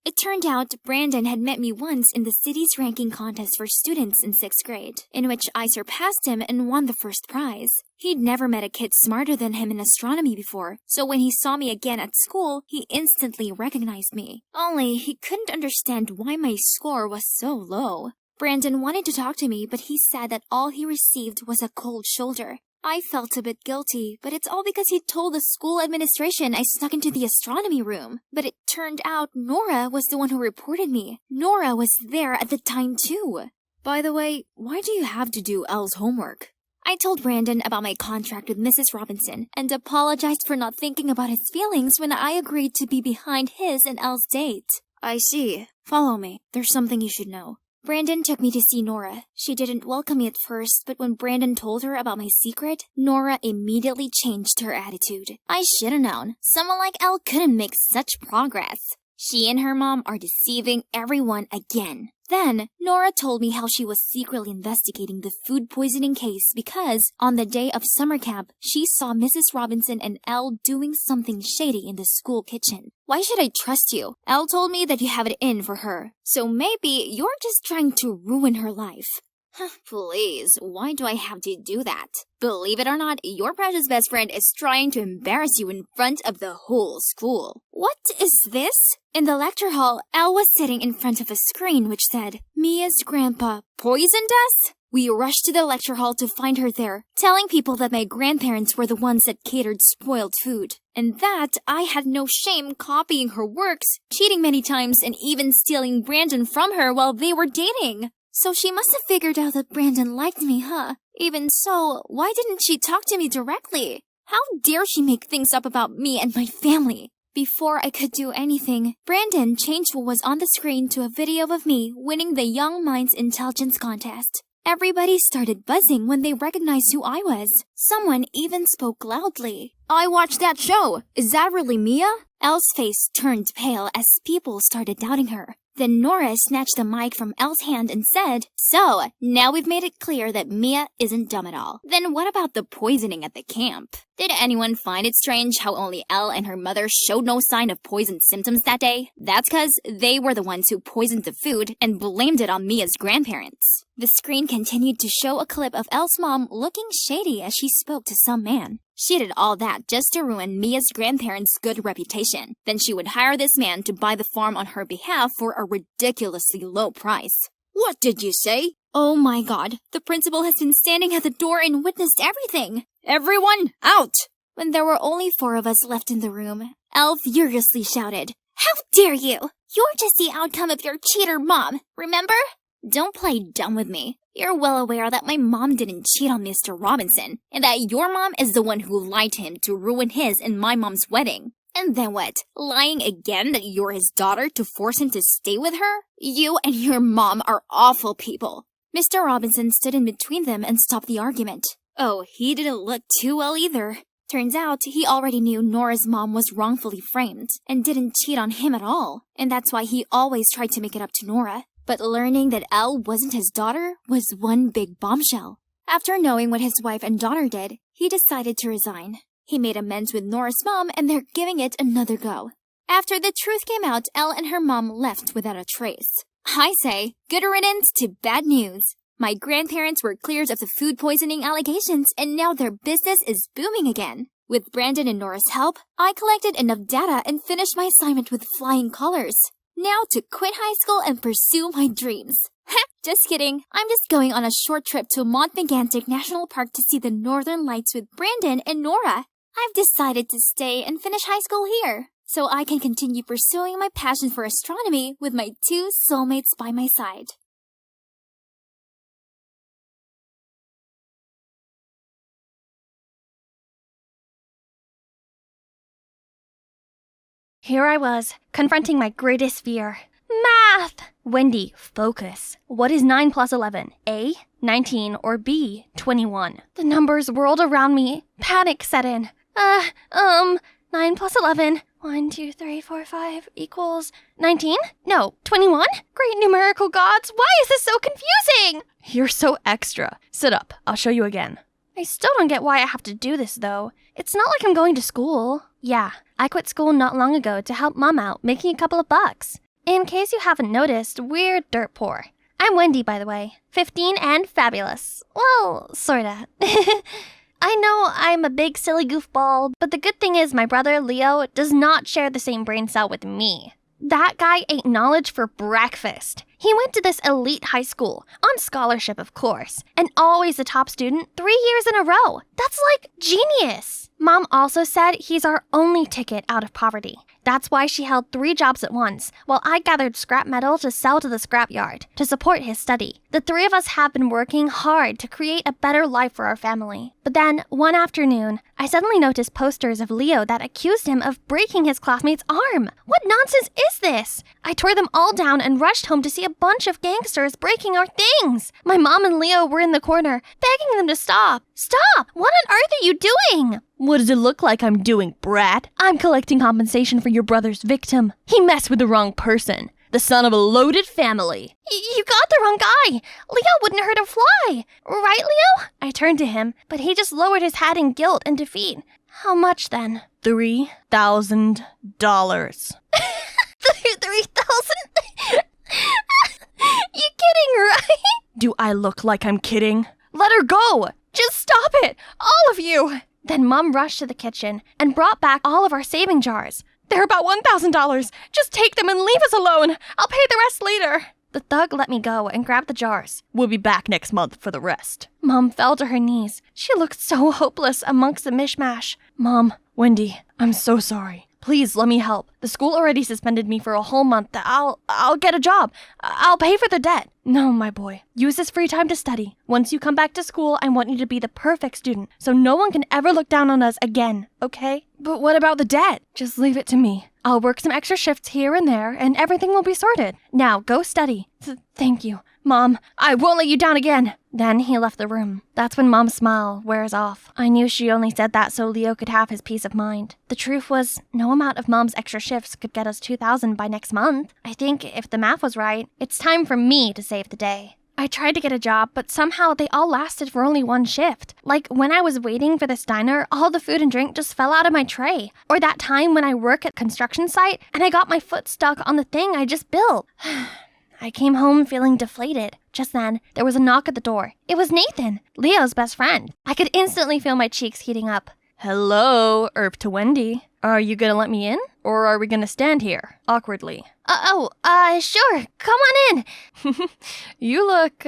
Speaker 4: It turned out Brandon had met me once in the city's ranking contest for students in 6th grade, in which I surpassed him and won the first prize. He'd never met a kid smarter than him in astronomy before, so when he saw me again at school, he instantly recognized me. Only he couldn't understand why my score was so low. Brandon wanted to talk to me, but he said that all he received was a cold shoulder. I felt a bit guilty, but it's all because he told the school administration I snuck into the astronomy room. But it turned out Nora was the one who reported me. Nora was there at the time too. By the way, why do you have to do Elle's homework? I told Brandon about my contract with Mrs. Robinson and apologized for not thinking about his feelings when I agreed to be behind his and Elle's date. I see. Follow me. There's something you should know. Brandon took me to see Nora. She didn't welcome me at first, but when Brandon told her about my secret, Nora immediately changed her attitude. I should have known. Someone like Elle couldn't make such progress. She and her mom are deceiving everyone again. Then, Nora told me how she was secretly investigating the food poisoning case because, on the day of summer camp, she saw Mrs. Robinson and Elle doing something shady in the school kitchen. Why should I trust you? Elle told me that you have it in for her, so maybe you're just trying to ruin her life. Please, why do I have to do that? Believe it or not, your precious best friend is trying to embarrass you in front of the whole school. What is this? In the lecture hall, Elle was sitting in front of a screen which said, Mia's grandpa poisoned us? We rushed to the lecture hall to find her there, telling people that my grandparents were the ones that catered spoiled food. And that I had no shame copying her works, cheating many times, and even stealing Brandon from her while they were dating. So she must have figured out that Brandon liked me, huh? Even so, why didn't she talk to me directly? How dare she make things up about me and my family? Before I could do anything, Brandon changed what was on the screen to a video of me winning the Young Minds Intelligence Contest. Everybody started buzzing when they recognized who I was. Someone even spoke loudly. I watched that show. Is that really Mia? Elle's face turned pale as people started doubting her. Then Nora snatched the mic from Elle's hand and said, So, now we've made it clear that Mia isn't dumb at all. Then what about the poisoning at the camp? Did anyone find it strange how only Elle and her mother showed no sign of poison symptoms that day? That's because they were the ones who poisoned the food and blamed it on Mia's grandparents. The screen continued to show a clip of Elle's mom looking shady as she spoke to some man. She did all that just to ruin Mia's grandparents' good reputation. Then she would hire this man to buy the farm on her behalf for a ridiculously low price. What did you say? Oh my god, the principal has been standing at the door and witnessed everything. Everyone, out! When there were only 4 of us left in the room, Elle furiously shouted, How dare you! You're just the outcome of your cheater mom, remember? Don't play dumb with me. You're well aware that my mom didn't cheat on Mr. Robinson, and that your mom is the one who lied to him to ruin his and my mom's wedding. And then what? Lying again that you're his daughter to force him to stay with her? You and your mom are awful people. Mr. Robinson stood in between them and stopped the argument. Oh, he didn't look too well either. Turns out he already knew Nora's mom was wrongfully framed and didn't cheat on him at all, and that's why he always tried to make it up to Nora. But learning that Elle wasn't his daughter was one big bombshell. After knowing what his wife and daughter did, he decided to resign. He made amends with Nora's mom and they're giving it another go. After the truth came out, Elle and her mom left without a trace. I say, good riddance to bad news. My grandparents were cleared of the food poisoning allegations and now their business is booming again. With Brandon and Nora's help, I collected enough data and finished my assignment with flying colors. Now to quit high school and pursue my dreams. Just kidding. I'm just going on a short trip to Montmegantic National Park to see the Northern Lights with Brandon and Nora. I've decided to stay and finish high school here, so I can continue pursuing my passion for astronomy with my 2 soulmates by my side.
Speaker 5: Here I was, confronting my greatest fear. Math! Wendy, focus. What is 9 plus 11? A, 19, or B, 21? The numbers whirled around me. Panic set in. 9 plus 11. 1, 2, 3, 4, 5 equals 19? No, 21? Great numerical gods, why is this so confusing? You're so extra. Sit up, I'll show you again. I still don't get why I have to do this, though. It's not like I'm going to school. Yeah, I quit school not long ago to help Mom out, making a couple of bucks. In case you haven't noticed, we're dirt poor. I'm Wendy, by the way. 15 and fabulous. Well, sorta. I know I'm a big silly goofball, but the good thing is my brother, Leo, does not share the same brain cell with me. That guy ate knowledge for breakfast. He went to this elite high school, on scholarship of course, and always a top student 3 years in a row. That's like genius. Mom also said he's our only ticket out of poverty. That's why she held 3 jobs at once, while I gathered scrap metal to sell to the scrapyard to support his study. The 3 of us have been working hard to create a better life for our family. But then, one afternoon, I suddenly noticed posters of Leo that accused him of breaking his classmate's arm. What nonsense is this? I tore them all down and rushed home to see a bunch of gangsters breaking our things. My mom and Leo were in the corner, begging them to stop. Stop! What on earth are you doing? What does it look like I'm doing, brat? I'm collecting compensation for your brother's victim. He messed with the wrong person. The son of a loaded family. You got the wrong guy. Leo wouldn't hurt a fly. Right, Leo? I turned to him, but he just lowered his head in guilt and defeat. How much then? $3,000. 3,000? You kidding, right? Do I look like I'm kidding? Let her go! Just stop it! All of you! Then Mom rushed to the kitchen and brought back all of our saving jars. They're about $1,000. Just take them and leave us alone. I'll pay the rest later. The thug let me go and grabbed the jars. We'll be back next month for the rest. Mom fell to her knees. She looked so hopeless amongst the mishmash. Mom, Wendy, I'm so sorry. Please let me help. The school already suspended me for a whole month. I'll get a job. I'll pay for the debt. No, my boy. Use this free time to study. Once you come back to school, I want you to be the perfect student, so no one can ever look down on us again, okay? But what about the debt? Just leave it to me. I'll work some extra shifts here and there, and everything will be sorted. Now, go study. Thank you. Mom, I won't let you down again. Then he left the room. That's when Mom's smile wears off. I knew she only said that so Leo could have his peace of mind. The truth was, no amount of Mom's extra shifts could get us $2,000 by next month. I think if the math was right, it's time for me to save the day. I tried to get a job, but somehow they all lasted for only one shift. Like when I was waiting for this diner, all the food and drink just fell out of my tray. Or that time when I work at construction site and I got my foot stuck on the thing I just built. I came home feeling deflated. Just then, there was a knock at the door. It was Nathan, Leo's best friend. I could instantly feel my cheeks heating up. Hello, Irv to Wendy. Are you gonna let me in? Or are we gonna stand here, awkwardly? Sure. Come on in. You look,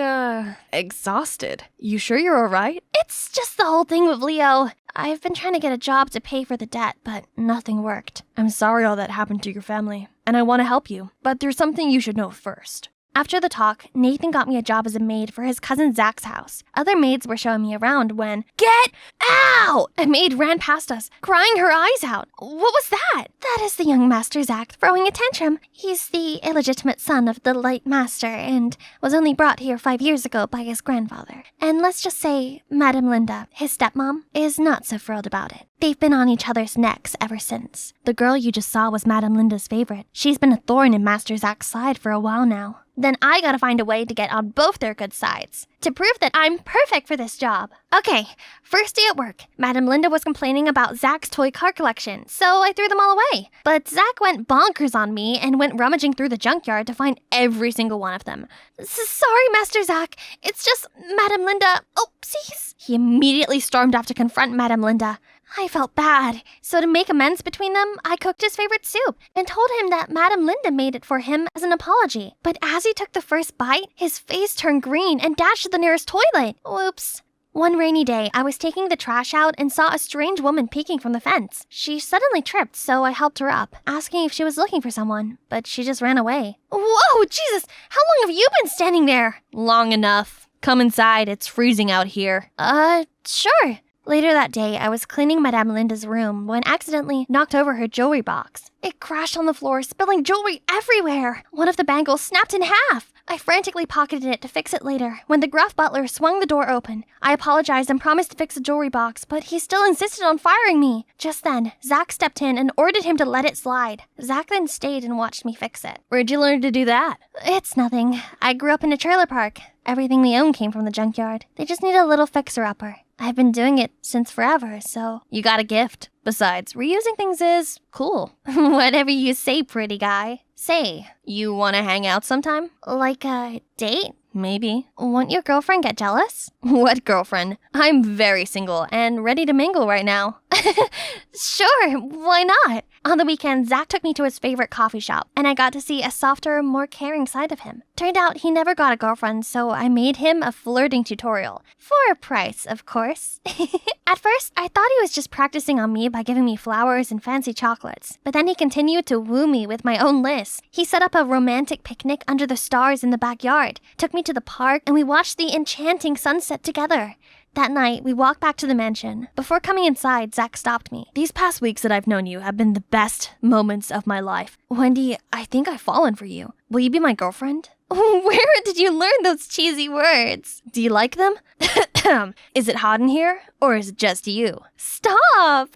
Speaker 5: exhausted. You sure you're alright? It's just the whole thing with Leo. I've been trying to get a job to pay for the debt, but nothing worked. I'm sorry all that happened to your family, and I want to help you, but there's something you should know first. After the talk, Nathan got me a job as a maid for his cousin Zach's house. Other maids were showing me around when, Get out! A maid ran past us, crying her eyes out. What was that? That is the young Master Zach throwing a tantrum. He's the illegitimate son of the late master and was only brought here 5 years ago by his grandfather. And let's just say, Madame Linda, his stepmom, is not so thrilled about it. They've been on each other's necks ever since. The girl you just saw was Madame Linda's favorite. She's been a thorn in Master Zach's side for a while now. Then I gotta find a way to get on both their good sides, to prove that I'm perfect for this job. Okay, first day at work, Madame Linda was complaining about Zach's toy car collection, so I threw them all away. But Zach went bonkers on me and went rummaging through the junkyard to find every single one of them. Sorry, Master Zach, it's just Madame Linda. Oopsies. He immediately stormed off to confront Madame Linda. I felt bad, so to make amends between them, I cooked his favorite soup and told him that Madame Linda made it for him as an apology. But as he took the first bite, his face turned green and dashed to the nearest toilet. Whoops. One rainy day, I was taking the trash out and saw a strange woman peeking from the fence. She suddenly tripped, so I helped her up, asking if she was looking for someone, but she just ran away. Whoa, Jesus! How long have you been standing there? Long enough. Come inside, it's freezing out here. Sure. Later that day, I was cleaning Madame Linda's room when accidentally knocked over her jewelry box. It crashed on the floor, spilling jewelry everywhere. One of the bangles snapped in half. I frantically pocketed it to fix it later when the gruff butler swung the door open. I apologized and promised to fix the jewelry box, but he still insisted on firing me. Just then, Zach stepped in and ordered him to let it slide. Zach then stayed and watched me fix it. Where'd you learn to do that? It's nothing. I grew up in a trailer park. Everything we own came from the junkyard. They just need a little fixer-upper. I've been doing it since forever, so... You got a gift. Besides, reusing things is cool. Whatever you say, pretty guy. Say, you want to hang out sometime? Like a date? Maybe. Won't your girlfriend get jealous? What girlfriend? I'm very single and ready to mingle right now. Sure, why not? On the weekend, Zach took me to his favorite coffee shop, and I got to see a softer, more caring side of him. Turned out he never got a girlfriend, so I made him a flirting tutorial. For a price, of course. At first, I thought he was just practicing on me by giving me flowers and fancy chocolates. But then he continued to woo me with my own list. He set up a romantic picnic under the stars in the backyard, took me to the park, and we watched the enchanting sunset together. That night, we walked back to the mansion. Before coming inside, Zach stopped me. These past weeks that I've known you have been the best moments of my life. Wendy, I think I've fallen for you. Will you be my girlfriend? Where did you learn those cheesy words? Do you like them? Is it hot in here? Or is it just you? Stop!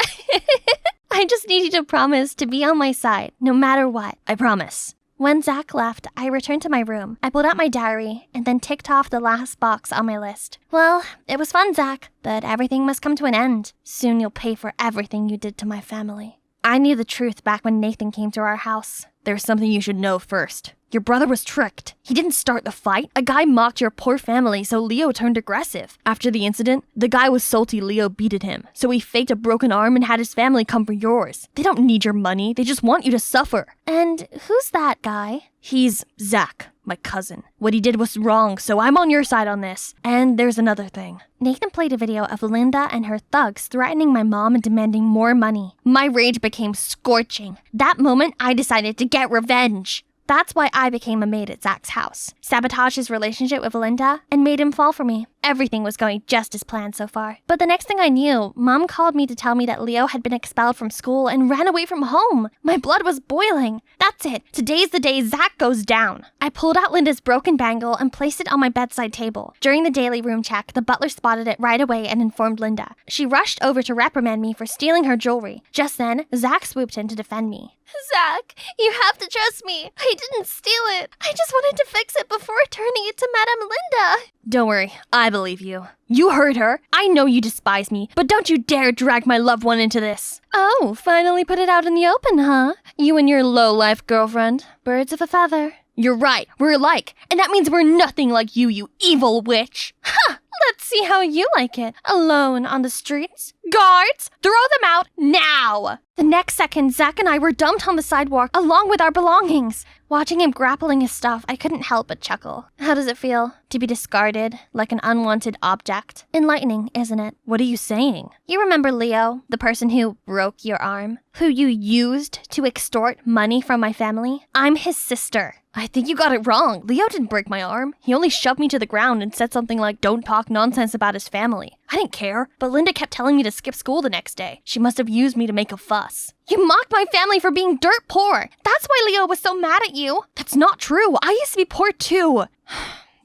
Speaker 5: I just need you to promise to be on my side, no matter what. I promise. When Zach left, I returned to my room. I pulled out my diary and then ticked off the last box on my list. Well, it was fun, Zach, but everything must come to an end. Soon you'll pay for everything you did to my family. I knew the truth back when Nathan came to our house. There's something you should know first. Your brother was tricked. He didn't start the fight. A guy mocked your poor family, so Leo turned aggressive. After the incident, the guy was salty Leo beated him, so he faked a broken arm and had his family come for yours. They don't need your money. They just want you to suffer. And who's that guy? He's Zach, my cousin. What he did was wrong, so I'm on your side on this. And there's another thing.
Speaker 2: Nathan played a video of Linda and her thugs threatening my mom and demanding more money.
Speaker 5: My rage became scorching. That moment, I decided to get revenge.
Speaker 2: That's why I became a maid at Zach's house, sabotaged his relationship with Linda, and made him fall for me. Everything was going just as planned so far. But the next thing I knew, Mom called me to tell me that Leo had been expelled from school and ran away from home. My blood was boiling. That's it. Today's the day Zach goes down. I pulled out Linda's broken bangle and placed it on my bedside table. During the daily room check, the butler spotted it right away and informed Linda. She rushed over to reprimand me for stealing her jewelry. Just then, Zach swooped in to defend me.
Speaker 5: Zach, you have to trust me. I didn't steal it. I just wanted to fix it before turning it to Madame Linda.
Speaker 2: Don't worry, I believe you. You heard her. I know you despise me, but don't you dare drag my loved one into this.
Speaker 5: Oh, finally put it out in the open, huh? You and your low-life girlfriend. Birds of a feather.
Speaker 2: You're right, we're alike, and that means we're nothing like you evil witch.
Speaker 5: Ha! Let's see how you like it. Alone on the streets.
Speaker 2: Guards, throw them out now!
Speaker 5: The next second, Zach and I were dumped on the sidewalk along with our belongings. Watching him grappling his stuff, I couldn't help but chuckle. How does it feel to be discarded like an unwanted object? Enlightening, isn't it?
Speaker 2: What are you saying?
Speaker 5: You remember Leo, the person who broke your arm? Who you used to extort money from my family? I'm his sister.
Speaker 2: I think you got it wrong. Leo didn't break my arm. He only shoved me to the ground and said something like, don't talk nonsense about his family. I didn't care, but Linda kept telling me to skip school the next day. She must have used me to make a fuss.
Speaker 5: You mocked my family for being dirt poor. That's why Leo was so mad at you.
Speaker 2: That's not true. I used to be poor too.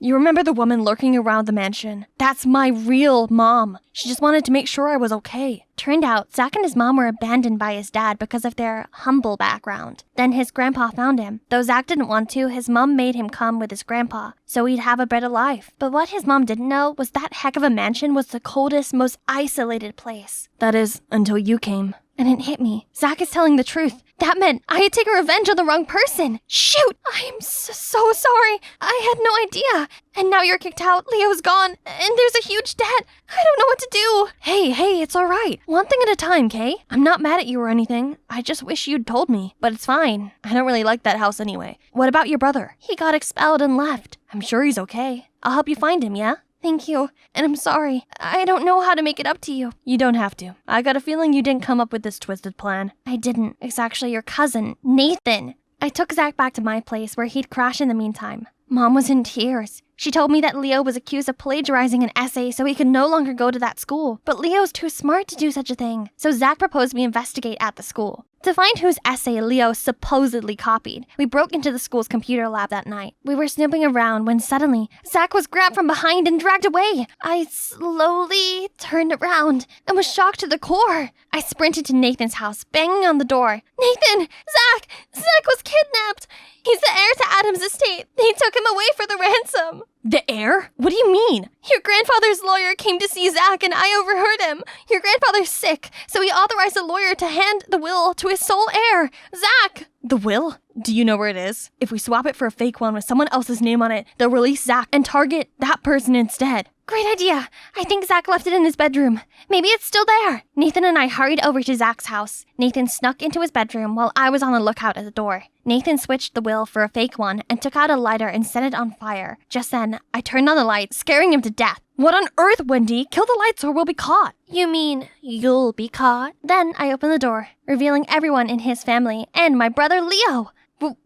Speaker 2: You remember the woman lurking around the mansion? That's my real mom. She just wanted to make sure I was okay.
Speaker 5: Turned out, Zach and his mom were abandoned by his dad because of their humble background. Then his grandpa found him. Though Zach didn't want to, his mom made him come with his grandpa, so he'd have a better life. But what his mom didn't know was that heck of a mansion was the coldest, most isolated place.
Speaker 2: That is, until you came.
Speaker 5: And it hit me. Zach is telling the truth. That meant I had taken revenge on the wrong person. Shoot! I am so sorry. I had no idea. And now you're kicked out, Leo's gone, and there's a huge debt. I don't know what to do.
Speaker 2: Hey, it's all right. One thing at a time, Kay. I'm not mad at you or anything. I just wish you'd told me. But it's fine. I don't really like that house anyway. What about your brother?
Speaker 5: He got expelled and left.
Speaker 2: I'm sure he's okay. I'll help you find him, yeah?
Speaker 5: Thank you, and I'm sorry. I don't know how to make it up to you.
Speaker 2: You don't have to. I got a feeling you didn't come up with this twisted plan.
Speaker 5: I didn't. It's actually your cousin, Nathan. I took Zach back to my place where he'd crash in the meantime. Mom was in tears. She told me that Leo was accused of plagiarizing an essay so he could no longer go to that school. But Leo's too smart to do such a thing. So Zach proposed we investigate at the school. To find whose essay Leo supposedly copied, we broke into the school's computer lab that night. We were snooping around when suddenly, Zach was grabbed from behind and dragged away. I slowly turned around and was shocked to the core. I sprinted to Nathan's house, banging on the door. Nathan! Zach! Zach was kidnapped! He's the heir to Adam's estate. They took him away for the ransom.
Speaker 2: The heir? What do you mean?
Speaker 5: Your grandfather's lawyer came to see Zach and I overheard him. Your grandfather's sick, so he authorized a lawyer to hand the will to his sole heir, Zach.
Speaker 2: The will? Do you know where it is? If we swap it for a fake one with someone else's name on it, they'll release Zach and target that person instead.
Speaker 5: Great idea. I think Zach left it in his bedroom. Maybe it's still there. Nathan and I hurried over to Zach's house. Nathan snuck into his bedroom while I was on the lookout at the door. Nathan switched the will for a fake one and took out a lighter and set it on fire. Just then, I turned on the light, scaring him to death.
Speaker 2: What on earth, Wendy? Kill the lights or we'll be caught.
Speaker 5: You mean you'll be caught? Then I opened the door, revealing everyone in his family and my brother Leo.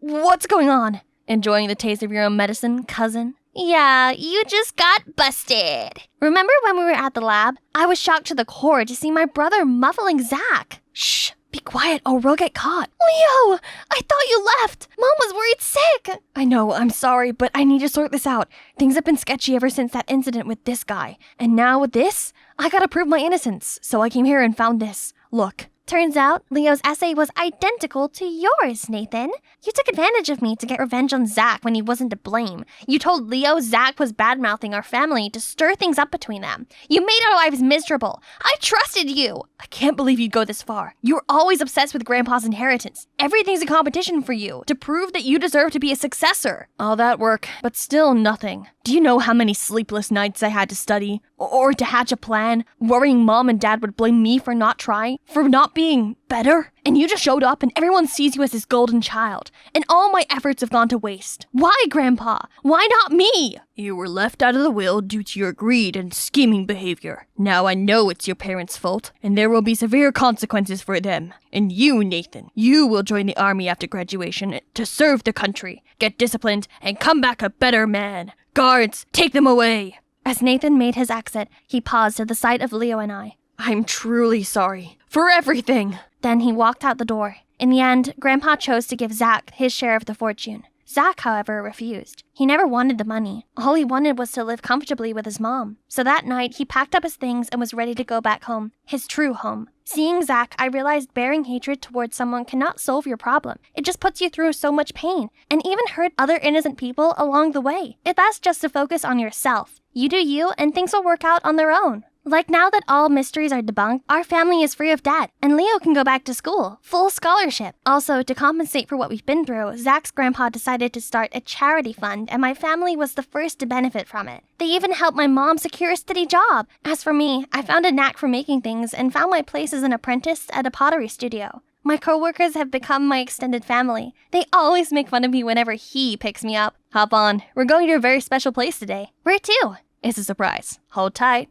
Speaker 2: What's going on? Enjoying the taste of your own medicine, cousin?
Speaker 5: Yeah, you just got busted. Remember when we were at the lab? I was shocked to the core to see my brother muffling Zach.
Speaker 2: Shh,
Speaker 5: Be quiet or we'll get caught. Leo! I thought you left! Mom was worried sick! I know, I'm sorry, but I need to sort this out. Things have been sketchy ever since that incident with this guy. And now with this, I gotta prove my innocence. So I came here and found this. Look.
Speaker 6: Turns out Leo's essay was identical to yours, Nathan. You took advantage of me to get revenge on Zach when he wasn't to blame. You told Leo Zach was bad-mouthing our family to stir things up between them. You made our lives miserable. I trusted you.
Speaker 5: I can't believe you'd go this far. You're always obsessed with Grandpa's inheritance. Everything's a competition for you to prove that you deserve to be a successor. All that work, but still nothing. Do you know how many sleepless nights I had to study? Or to hatch a plan, worrying Mom and Dad would blame me for not trying, for not being better? And you just showed up and everyone sees you as this golden child. And all my efforts have gone to waste. Why, Grandpa? Why not me? You were left out of the will due to your greed and scheming behavior. Now I know it's your parents' fault, and there will be severe consequences for them. And you, Nathan, you will join the army after graduation to serve the country, get disciplined, and come back a better man. Guards, take them away.
Speaker 6: As Nathan made his exit, he paused at the sight of Leo and I.
Speaker 5: I'm truly sorry for everything.
Speaker 6: Then he walked out the door. In the end, Grandpa chose to give Zach his share of the fortune. Zach, however, refused. He never wanted the money. All he wanted was to live comfortably with his mom. So that night, he packed up his things and was ready to go back home, his true home. Seeing Zach, I realized bearing hatred towards someone cannot solve your problem. It just puts you through so much pain, and even hurt other innocent people along the way. It's best just to focus on yourself. You do you, and things will work out on their own. Like now that all mysteries are debunked, our family is free of debt, and Leo can go back to school, full scholarship. Also, to compensate for what we've been through, Zach's grandpa decided to start a charity fund, and my family was the first to benefit from it. They even helped my mom secure a steady job. As for me, I found a knack for making things and found my place as an apprentice at a pottery studio. My coworkers have become my extended family. They always make fun of me whenever he picks me up.
Speaker 5: Hop on, we're going to a very special place today.
Speaker 6: Where to?
Speaker 5: It's a surprise. Hold tight.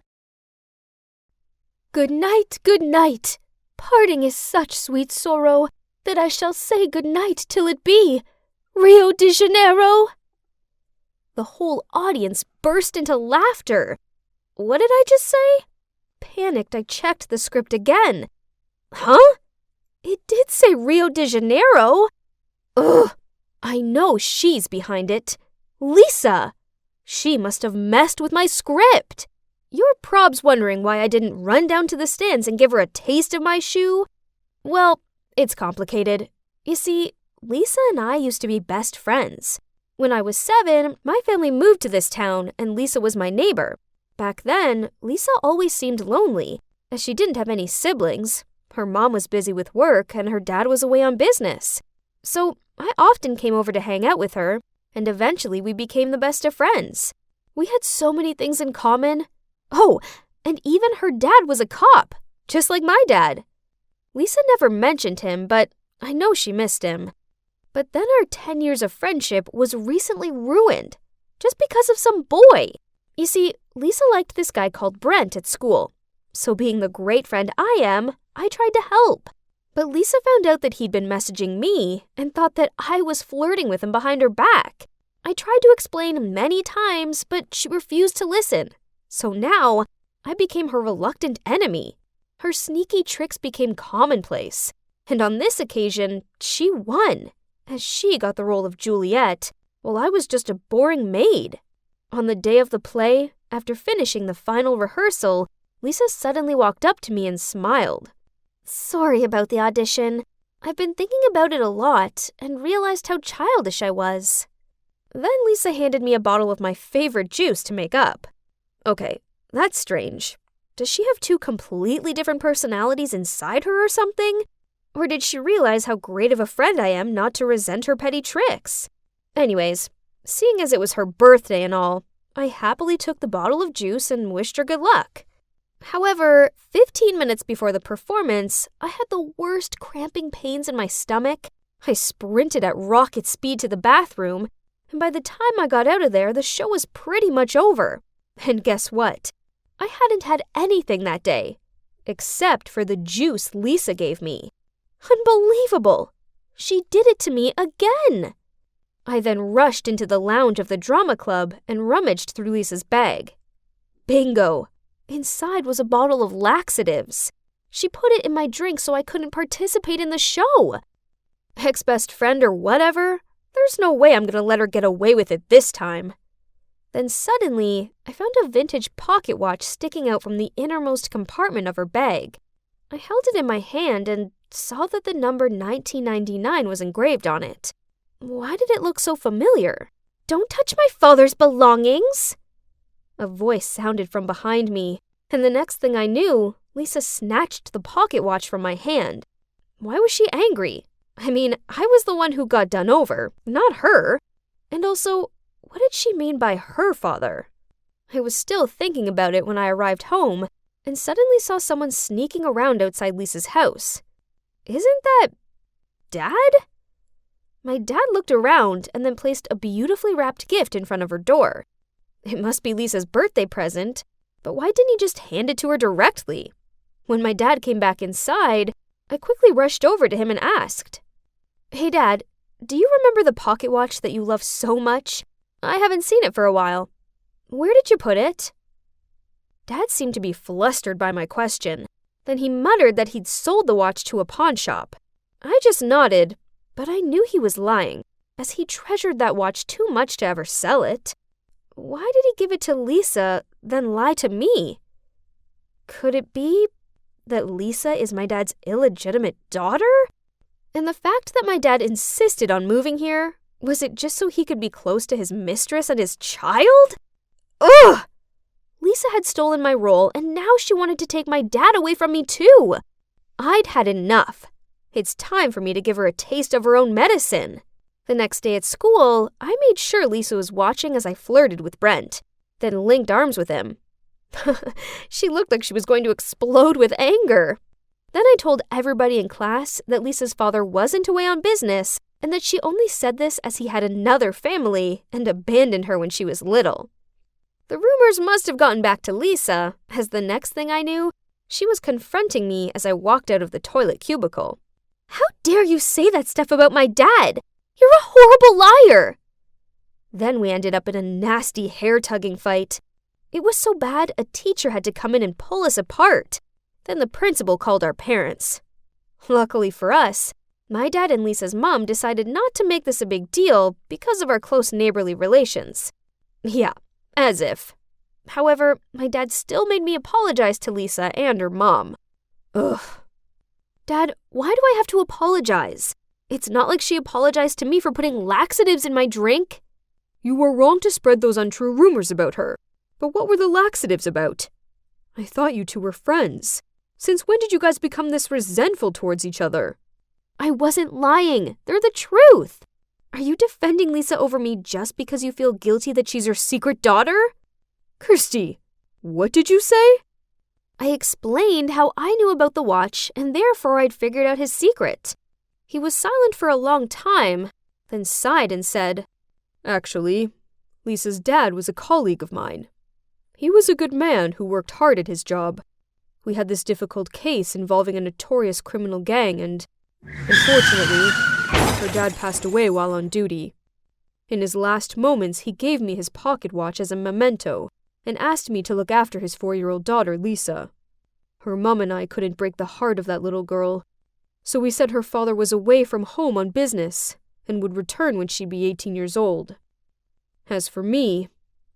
Speaker 2: Good night, good night. Parting is such sweet sorrow that I shall say good night till it be Rio de Janeiro. The whole audience burst into laughter. What did I just say? Panicked, I checked the script again. Huh? It did say Rio de Janeiro. Ugh, I know she's behind it. Lisa. She must have messed with my script. You're probs wondering why I didn't run down to the stands and give her a taste of my shoe? Well, it's complicated. You see, Lisa and I used to be best friends. When I was 7, my family moved to this town, and Lisa was my neighbor. Back then, Lisa always seemed lonely, as she didn't have any siblings. Her mom was busy with work, and her dad was away on business. So I often came over to hang out with her, and eventually we became the best of friends. We had so many things in common. Oh, and even her dad was a cop, just like my dad. Lisa never mentioned him, but I know she missed him. But then our 10 years of friendship was recently ruined, just because of some boy. You see, Lisa liked this guy called Brent at school. So being the great friend I am, I tried to help. But Lisa found out that he'd been messaging me and thought that I was flirting with him behind her back. I tried to explain many times, but she refused to listen. So now, I became her reluctant enemy. Her sneaky tricks became commonplace. And on this occasion, she won, as she got the role of Juliet, while I was just a boring maid. On the day of the play, after finishing the final rehearsal, Lisa suddenly walked up to me and smiled. Sorry about the audition. I've been thinking about it a lot and realized how childish I was. Then Lisa handed me a bottle of my favorite juice to make up. Okay, that's strange. Does she have 2 completely different personalities inside her or something? Or did she realize how great of a friend I am not to resent her petty tricks? Anyways, seeing as it was her birthday and all, I happily took the bottle of juice and wished her good luck. However, 15 minutes before the performance, I had the worst cramping pains in my stomach. I sprinted at rocket speed to the bathroom, and by the time I got out of there, the show was pretty much over. And guess what? I hadn't had anything that day, except for the juice Lisa gave me. Unbelievable! She did it to me again! I then rushed into the lounge of the drama club and rummaged through Lisa's bag. Bingo! Inside was a bottle of laxatives.
Speaker 1: She put it in my drink so I couldn't participate in the show. Ex-best friend or whatever, there's no way I'm gonna let her get away with it this time. Then suddenly, I found a vintage pocket watch sticking out from the innermost compartment of her bag. I held it in my hand and saw that the number 1999 was engraved on it. Why did it look so familiar? "Don't touch my father's belongings!" A voice sounded from behind me, and the next thing I knew, Lisa snatched the pocket watch from my hand. Why was she angry? I mean, I was the one who got done over, not her. And also, what did she mean by her father? I was still thinking about it when I arrived home, and suddenly saw someone sneaking around outside Lisa's house. Isn't that Dad? My dad looked around and then placed a beautifully wrapped gift in front of her door. It must be Lisa's birthday present, but why didn't he just hand it to her directly? When my dad came back inside, I quickly rushed over to him and asked, "Hey Dad, do you remember the pocket watch that you love so much? I haven't seen it for a while. Where did you put it?" Dad seemed to be flustered by my question. Then he muttered that he'd sold the watch to a pawn shop. I just nodded, but I knew he was lying, as he treasured that watch too much to ever sell it. Why did he give it to Lisa, then lie to me? Could it be that Lisa is my dad's illegitimate daughter? And the fact that my dad insisted on moving here, was it just so he could be close to his mistress and his child? Ugh! Lisa had stolen my role, and now she wanted to take my dad away from me too. I'd had enough. It's time for me to give her a taste of her own medicine. The next day at school, I made sure Lisa was watching as I flirted with Brent, then linked arms with him. She looked like she was going to explode with anger. Then I told everybody in class that Lisa's father wasn't away on business, and that she only said this as he had another family and abandoned her when she was little. The rumors must have gotten back to Lisa, as the next thing I knew, she was confronting me as I walked out of the toilet cubicle. "How dare you say that stuff about my dad? You're a horrible liar!" Then we ended up in a nasty hair-tugging fight. It was so bad, a teacher had to come in and pull us apart. Then the principal called our parents. Luckily for us, my dad and Lisa's mom decided not to make this a big deal because of our close neighborly relations. Yeah, as if. However, my dad still made me apologize to Lisa and her mom. Ugh. Dad, why do I have to apologize? It's not like she apologized to me for putting laxatives in my drink.
Speaker 3: You were wrong to spread those untrue rumors about her. But what were the laxatives about? I thought you two were friends. Since when did you guys become this resentful towards each other?
Speaker 1: I wasn't lying. They're the truth. Are you defending Lisa over me just because you feel guilty that she's your secret daughter?
Speaker 3: Kirsty, what did you say?
Speaker 1: I explained how I knew about the watch and therefore I'd figured out his secret. He was silent for a long time, then sighed and said,
Speaker 3: "Actually, Lisa's dad was a colleague of mine. He was a good man who worked hard at his job. We had this difficult case involving a notorious criminal gang and, unfortunately, her dad passed away while on duty. In his last moments, he gave me his pocket watch as a memento and asked me to look after his 4-year-old daughter, Lisa. Her mom and I couldn't break the heart of that little girl, so we said her father was away from home on business and would return when she'd be 18 years old. As for me,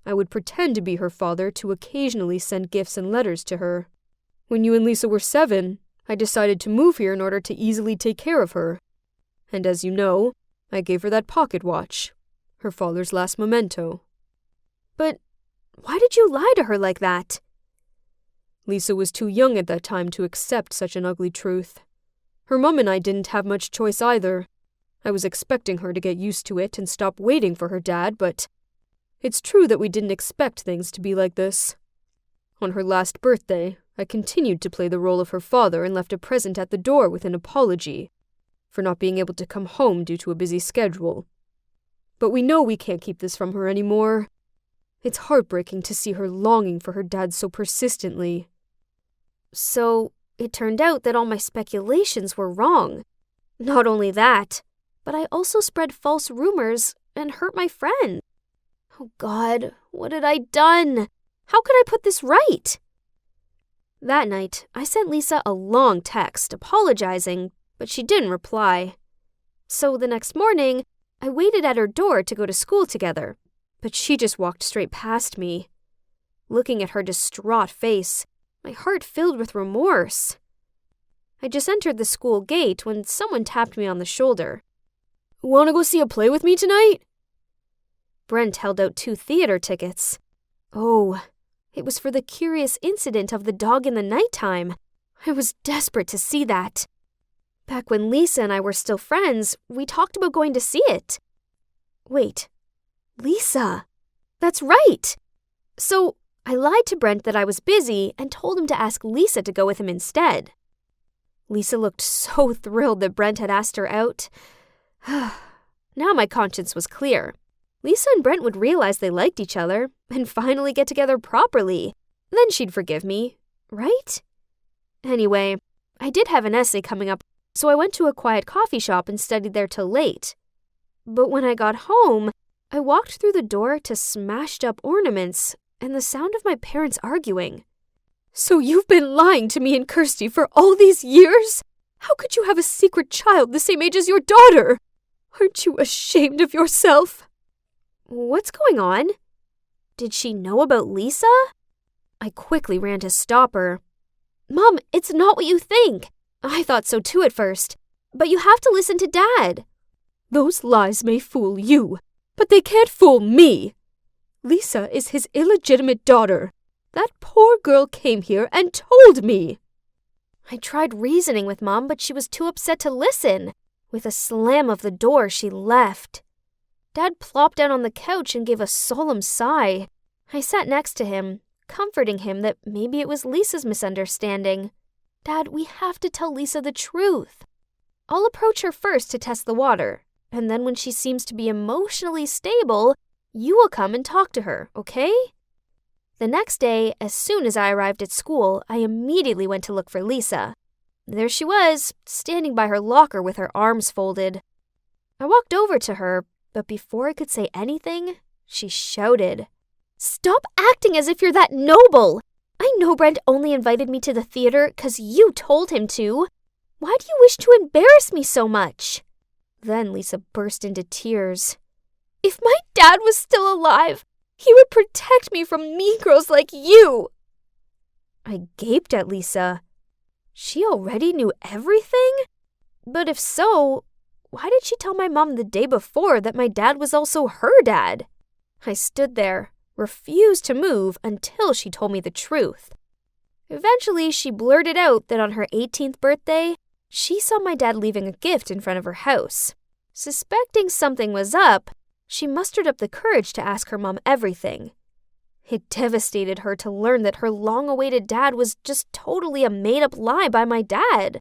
Speaker 3: I would pretend to be her father to occasionally send gifts and letters to her. When you and Lisa were 7, I decided to move here in order to easily take care of her. And as you know, I gave her that pocket watch, her father's last memento."
Speaker 1: But why did you lie to her like that?
Speaker 3: Lisa was too young at that time to accept such an ugly truth. Her mom and I didn't have much choice either. I was expecting her to get used to it and stop waiting for her dad, but it's true that we didn't expect things to be like this. On her last birthday, I continued to play the role of her father and left a present at the door with an apology for not being able to come home due to a busy schedule. But we know we can't keep this from her anymore. It's heartbreaking to see her longing for her dad so persistently.
Speaker 1: So, it turned out that all my speculations were wrong. Not only that, but I also spread false rumors and hurt my friend. Oh God, what had I done? How could I put this right? That night, I sent Lisa a long text apologizing, but she didn't reply. So the next morning, I waited at her door to go to school together, but she just walked straight past me. Looking at her distraught face, my heart filled with remorse. I just entered the school gate when someone tapped me on the shoulder. "Want to go see a play with me tonight?" Brent held out 2 theater tickets. Oh, it was for the curious incident of the dog in the nighttime. I was desperate to see that. Back when Lisa and I were still friends, we talked about going to see it. Wait, Lisa. That's right. So I lied to Brent that I was busy and told him to ask Lisa to go with him instead. Lisa looked so thrilled that Brent had asked her out. Now my conscience was clear. Lisa and Brent would realize they liked each other and finally get together properly. Then she'd forgive me, right? Anyway, I did have an essay coming up, so I went to a quiet coffee shop and studied there till late. But when I got home, I walked through the door to smashed up ornaments and the sound of my parents arguing. "So you've been lying to me and Kirsty for all these years? How could you have a secret child the same age as your daughter? Aren't you ashamed of yourself?" What's going on? Did she know about Lisa? I quickly ran to stop her. "Mom, it's not what you think. I thought so too at first. But you have to listen to Dad." "Those lies may fool you, but they can't fool me. Lisa is his illegitimate daughter. That poor girl came here and told me." I tried reasoning with Mom, but she was too upset to listen. With a slam of the door, she left. Dad plopped down on the couch and gave a solemn sigh. I sat next to him, comforting him that maybe it was Lisa's misunderstanding. "Dad, we have to tell Lisa the truth. I'll approach her first to test the water, and then when she seems to be emotionally stable, you will come and talk to her, okay?" The next day, as soon as I arrived at school, I immediately went to look for Lisa. There she was, standing by her locker with her arms folded. I walked over to her, but before I could say anything, she shouted, "Stop acting as if you're that noble! I know Brent only invited me to the theater 'cause you told him to. Why do you wish to embarrass me so much?" Then Lisa burst into tears. "If my dad was still alive, he would protect me from mean girls like you." I gaped at Lisa. She already knew everything? But if so, why did she tell my mom the day before that my dad was also her dad? I stood there, refused to move until she told me the truth. Eventually, she blurted out that on her 18th birthday, she saw my dad leaving a gift in front of her house. Suspecting something was up, she mustered up the courage to ask her mom everything. It devastated her to learn that her long-awaited dad was just totally a made-up lie by my dad.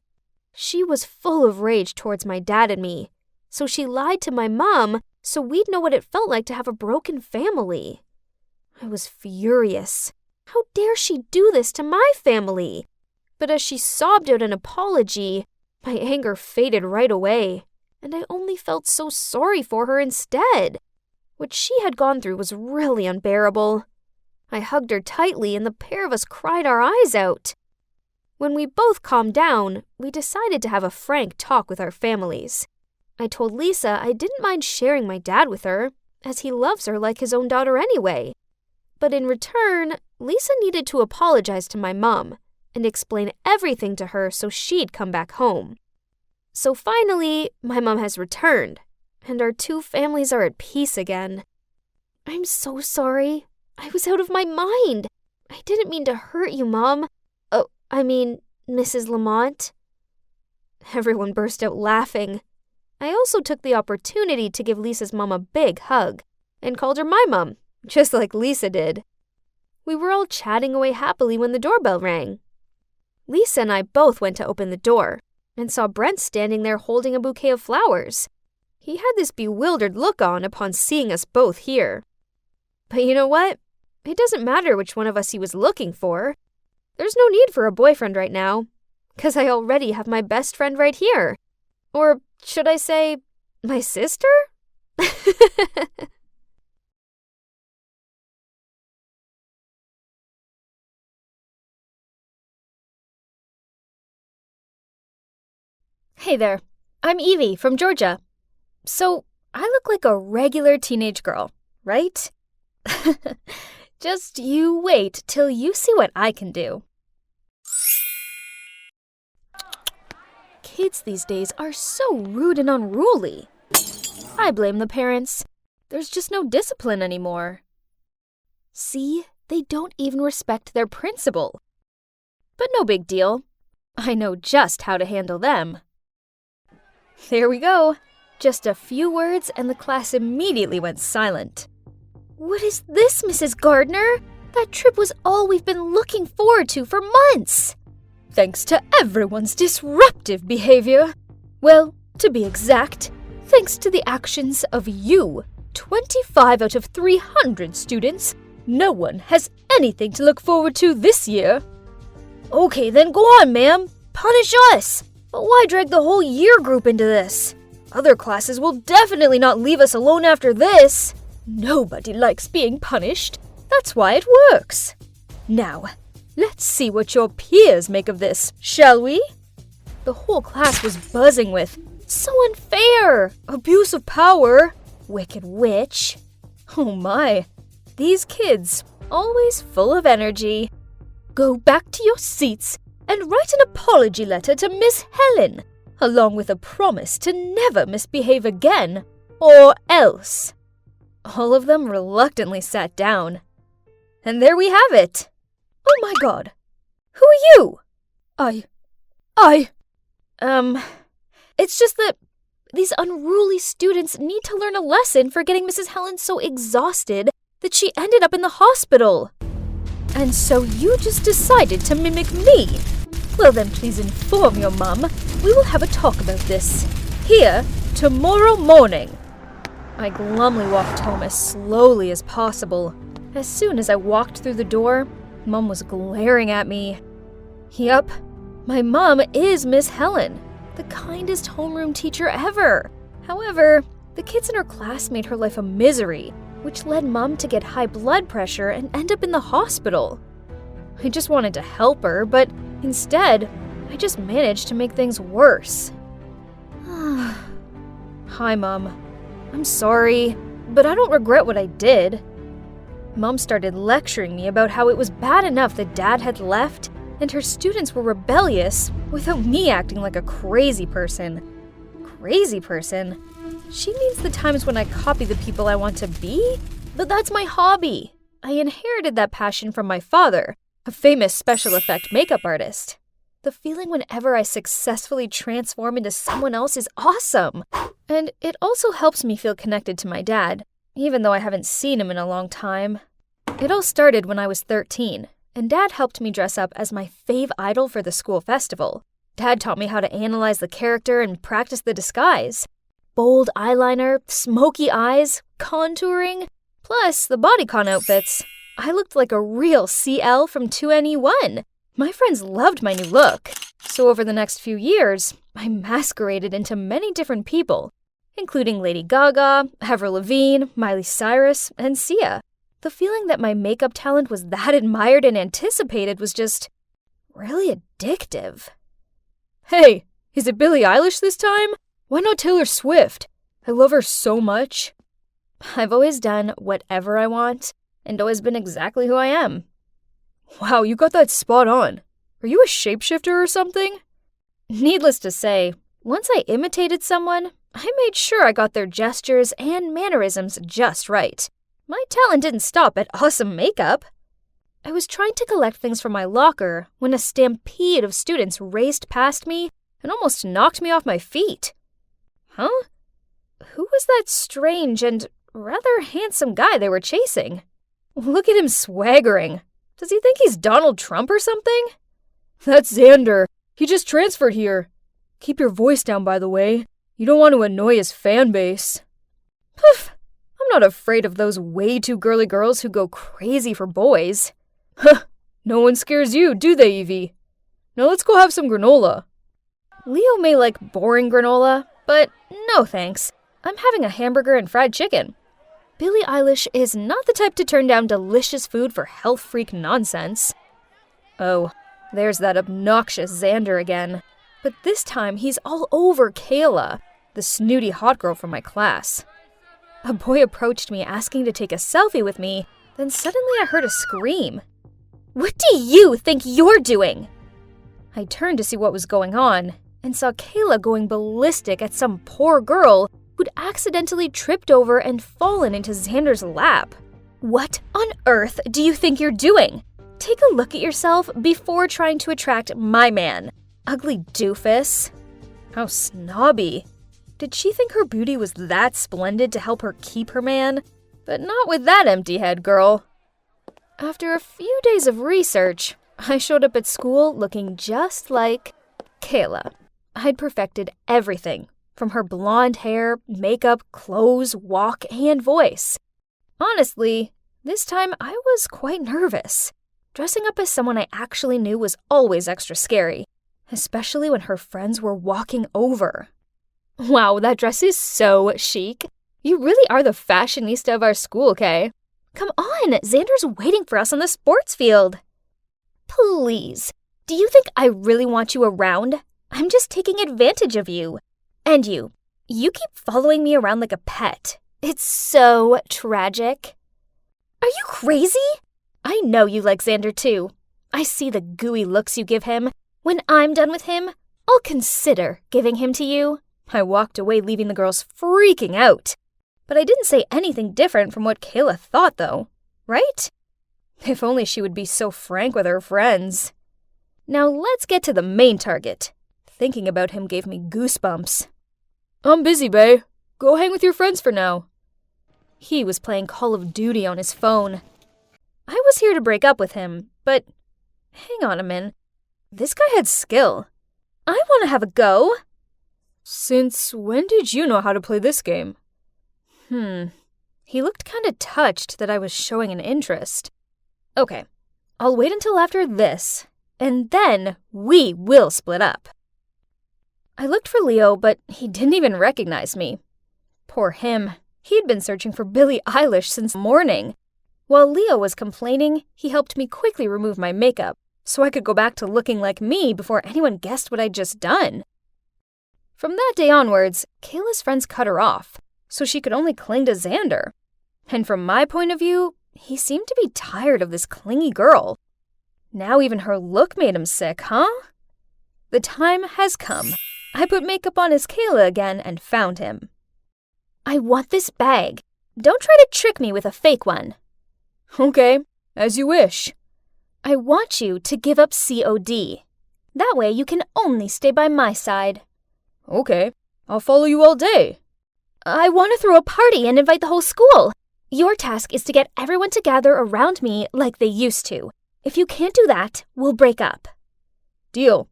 Speaker 1: She was full of rage towards my dad and me, so she lied to my mom so we'd know what it felt like to have a broken family. I was furious. How dare she do this to my family? But as she sobbed out an apology, my anger faded right away, and I only felt so sorry for her instead. What she had gone through was really unbearable. I hugged her tightly and the pair of us cried our eyes out. When we both calmed down, we decided to have a frank talk with our families. I told Lisa I didn't mind sharing my dad with her, as he loves her like his own daughter anyway. But in return, Lisa needed to apologize to my mom and explain everything to her so she'd come back home. So finally, my mom has returned, and our two families are at peace again. "I'm so sorry. I was out of my mind. I didn't mean to hurt you, Mom. Mrs. Lamont." Everyone burst out laughing. I also took the opportunity to give Lisa's mom a big hug and called her my mom, just like Lisa did. We were all chatting away happily when the doorbell rang. Lisa and I both went to open the door and saw Brent standing there holding a bouquet of flowers. He had this bewildered look on upon seeing us both here. But you know what? It doesn't matter which one of us he was looking for. There's no need for a boyfriend right now, 'cause I already have my best friend right here. Or should I say, my sister? Hey there, I'm Evie from Georgia. So, I look like a regular teenage girl, right? Just you wait till you see what I can do. Kids these days are so rude and unruly. I blame the parents. There's just no discipline anymore. See, they don't even respect their principal. But no big deal. I know just how to handle them. There we go. Just a few words and the class immediately went silent. What is this, Mrs. Gardner? That trip was all we've been looking forward to for months. Thanks to everyone's disruptive behavior. Well, to be exact, thanks to the actions of you, 25 out of 300 students, no one has anything to look forward to this year. Okay, then go on, ma'am. Punish us. But why drag the whole year group into this? Other classes will definitely not leave us alone after this. Nobody likes being punished. That's why it works. Now, let's see what your peers make of this, shall we? The whole class was buzzing with, so unfair, abuse of power, wicked witch. Oh my, these kids, always full of energy. Go back to your seats and write an apology letter to Miss Helen, along with a promise to never misbehave again, or else. All of them reluctantly sat down. And there we have it. Oh my God. Who are you? It's just that these unruly students need to learn a lesson for getting Mrs. Helen so exhausted that she ended up in the hospital. And so you just decided to mimic me? Well then, please inform your mum. We will have a talk about this. Here, tomorrow morning. I glumly walked home as slowly as possible. As soon as I walked through the door, Mum was glaring at me. Yup, my mom is Miss Helen, the kindest homeroom teacher ever. However, the kids in her class made her life a misery, which led Mum to get high blood pressure and end up in the hospital. I just wanted to help her, but instead, I just managed to make things worse. Hi, Mum. I'm sorry, but I don't regret what I did. Mum started lecturing me about how it was bad enough that Dad had left and her students were rebellious without me acting like a crazy person. Crazy person? She means the times when I copy the people I want to be? But that's my hobby. I inherited that passion from my father, a famous special effect makeup artist. The feeling whenever I successfully transform into someone else is awesome. And it also helps me feel connected to my dad, even though I haven't seen him in a long time. It all started when I was 13, and Dad helped me dress up as my fave idol for the school festival. Dad taught me how to analyze the character and practice the disguise. Bold eyeliner, smoky eyes, contouring, plus the bodycon outfits. I looked like a real CL from 2NE1. My friends loved my new look, so over the next few years, I masqueraded into many different people, including Lady Gaga, Avril Lavigne, Miley Cyrus, and Sia. The feeling that my makeup talent was that admired and anticipated was just really addictive. Hey, is it Billie Eilish this time? Why not Taylor Swift? I love her so much. I've always done whatever I want, and always been exactly who I am. Wow, you got that spot on. Are you a shapeshifter or something? Needless to say, once I imitated someone, I made sure I got their gestures and mannerisms just right. My talent didn't stop at awesome makeup. I was trying to collect things from my locker when a stampede of students raced past me and almost knocked me off my feet. Huh? Who was that strange and rather handsome guy they were chasing? Look at him swaggering. Does he think he's Donald Trump or something? That's Xander. He just transferred here. Keep your voice down, by the way. You don't want to annoy his fan base. Poof! I'm not afraid of those way too girly girls who go crazy for boys. Huh, no one scares you, do they, Evie? Now let's go have some granola. Leo may like boring granola, but no thanks. I'm having a hamburger and fried chicken. Billie Eilish is not the type to turn down delicious food for health freak nonsense. Oh, there's that obnoxious Xander again. But this time, he's all over Kayla, the snooty hot girl from my class. A boy approached me asking to take a selfie with me, then suddenly I heard a scream. "What do you think you're doing?" I turned to see what was going on, and saw Kayla going ballistic at some poor girl who'd accidentally tripped over and fallen into Xander's lap. "What on earth do you think you're doing? Take a look at yourself before trying to attract my man. Ugly doofus." How snobby. Did she think her beauty was that splendid to help her keep her man? But not with that empty head, girl. After a few days of research, I showed up at school looking just like Kayla. I'd perfected everything, from her blonde hair, makeup, clothes, walk, and voice. Honestly, this time I was quite nervous. Dressing up as someone I actually knew was always extra scary, especially when her friends were walking over. "Wow, that dress is so chic. You really are the fashionista of our school, Kay. Come on, Xander's waiting for us on the sports field." "Please, do you think I really want you around? I'm just taking advantage of you. And you keep following me around like a pet. It's so tragic." "Are you crazy? I know you like Xander too. I see the gooey looks you give him. When I'm done with him, I'll consider giving him to you." I walked away, leaving the girls freaking out. But I didn't say anything different from what Kayla thought, though, right? If only she would be so frank with her friends. Now let's get to the main target. Thinking about him gave me goosebumps. "I'm busy, bae. Go hang with your friends for now." He was playing Call of Duty on his phone. I was here to break up with him, but hang on a minute. This guy had skill. I want to have a go. "Since when did you know how to play this game?" He looked kind of touched that I was showing an interest. Okay, I'll wait until after this, and then we will split up. I looked for Leo, but he didn't even recognize me. Poor him. He'd been searching for Billie Eilish since morning. While Leo was complaining, he helped me quickly remove my makeup, so I could go back to looking like me before anyone guessed what I'd just done. From that day onwards, Kayla's friends cut her off, so she could only cling to Xander. And from my point of view, he seemed to be tired of this clingy girl. Now even her look made him sick, huh? The time has come. I put makeup on as Kayla again and found him. "I want this bag. Don't try to trick me with a fake one." "Okay, as you wish." "I want you to give up COD. That way you can only stay by my side." "Okay, I'll follow you all day." "I want to throw a party and invite the whole school. Your task is to get everyone to gather around me like they used to. If you can't do that, we'll break up."
Speaker 3: "Deal.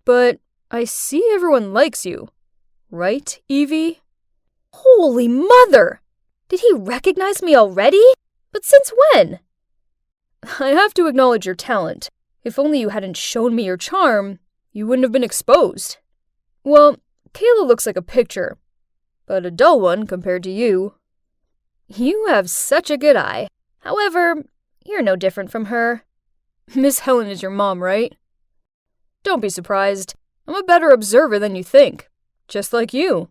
Speaker 3: But I see everyone likes you. Right, Evie?"
Speaker 1: Holy mother! Did he recognize me already? But since when?
Speaker 3: "I have to acknowledge your talent. If only you hadn't shown me your charm, you wouldn't have been exposed. Well, Kayla looks like a picture, but a dull one compared to you. You have such a good eye. However, you're no different from her. Miss Helen is your mom, right? Don't be surprised. I'm a better observer than you think. Just like you.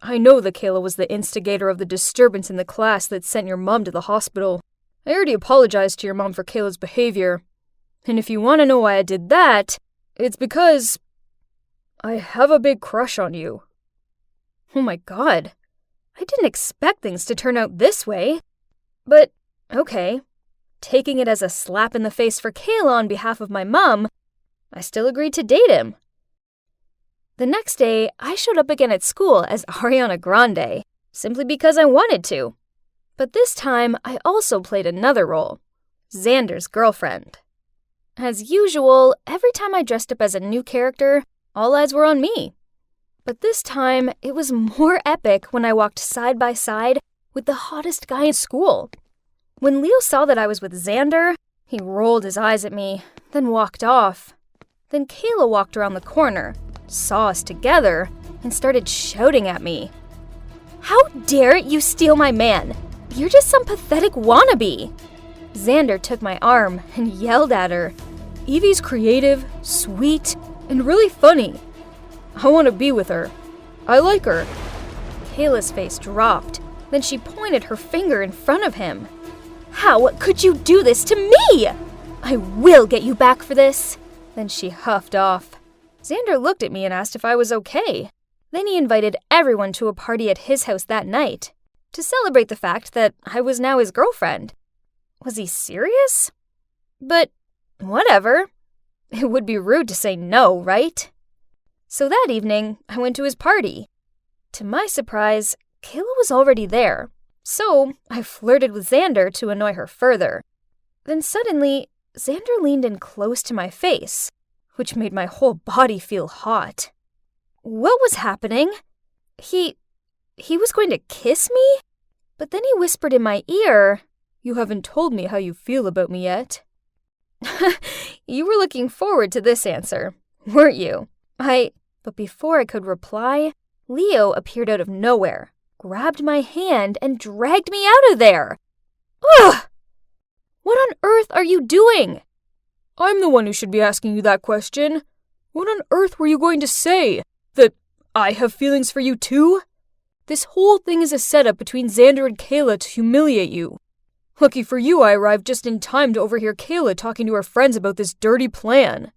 Speaker 3: I know that Kayla was the instigator of the disturbance in the class that sent your mom to the hospital. I already apologized to your mom for Kayla's behavior. And if you want to know why I did that, it's because I have a big crush on you." Oh my god. I didn't expect things to turn out this way. But, okay. Taking it as a slap in the face for Kayla on behalf of my mom, I still agreed to date him. The next day, I showed up again at school as Ariana Grande, simply because I wanted to. But this time, I also played another role, Xander's girlfriend. As usual, every time I dressed up as a new character, all eyes were on me. But this time, it was more epic when I walked side by side with the hottest guy in school. When Leo saw that I was with Xander, he rolled his eyes at me, then walked off. Then Kayla walked around the corner, saw us together, and started shouting at me. "How dare you steal my man? You're just some pathetic wannabe." Xander took my arm and yelled at her. Evie's creative, sweet, and really funny. I want to be with her. I like her.
Speaker 1: Kayla's face dropped. Then she pointed her finger in front of him. How could you do this to me? I will get you back for this. Then she huffed off. Xander looked at me and asked if I was okay. Then he invited everyone to a party at his house that night to celebrate the fact that I was now his girlfriend. Was he serious? But whatever. It would be rude to say no, right? So that evening, I went to his party. To my surprise, Kayla was already there, so I flirted with Xander to annoy her further. Then suddenly, Xander leaned in close to my face, which made my whole body feel hot. What was happening? He was going to kiss me? But then he whispered in my ear,
Speaker 3: You haven't told me how you feel about me yet.
Speaker 1: You were looking forward to this answer, weren't you? But before I could reply, Leo appeared out of nowhere, grabbed my hand, and dragged me out of there. Ugh! What on earth are you doing?
Speaker 3: I'm the one who should be asking you that question. What on earth were you going to say? That I have feelings for you too? This whole thing is a setup between Xander and Kayla to humiliate you. Lucky for you, I arrived just in time to overhear Kayla talking to her friends about this dirty plan.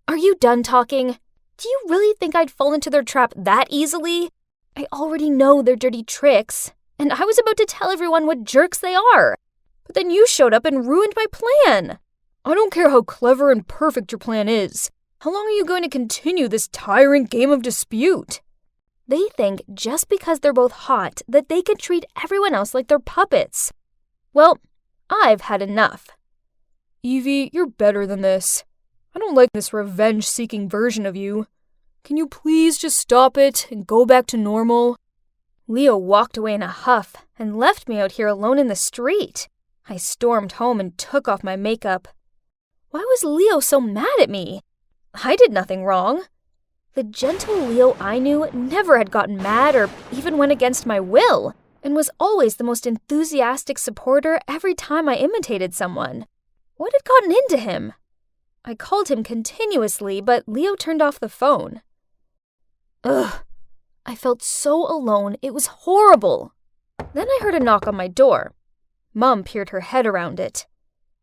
Speaker 1: Are you done talking? Do you really think I'd fall into their trap that easily? I already know their dirty tricks, and I was about to tell everyone what jerks they are. But then you showed up and ruined my plan.
Speaker 3: I don't care how clever and perfect your plan is. How long are you going to continue this tiring game of dispute?
Speaker 1: They think just because they're both hot that they can treat everyone else like they're puppets. Well, I've had enough.
Speaker 3: Evie, you're better than this. I don't like this revenge-seeking version of you. Can you please just stop it and go back to normal?
Speaker 1: Leo walked away in a huff and left me out here alone in the street. I stormed home and took off my makeup. Why was Leo so mad at me? I did nothing wrong. The gentle Leo I knew never had gotten mad or even went against my will, and was always the most enthusiastic supporter every time I imitated someone. What had gotten into him? I called him continuously, but Leo turned off the phone. Ugh. I felt so alone, it was horrible. Then I heard a knock on my door. Mom peered her head around it.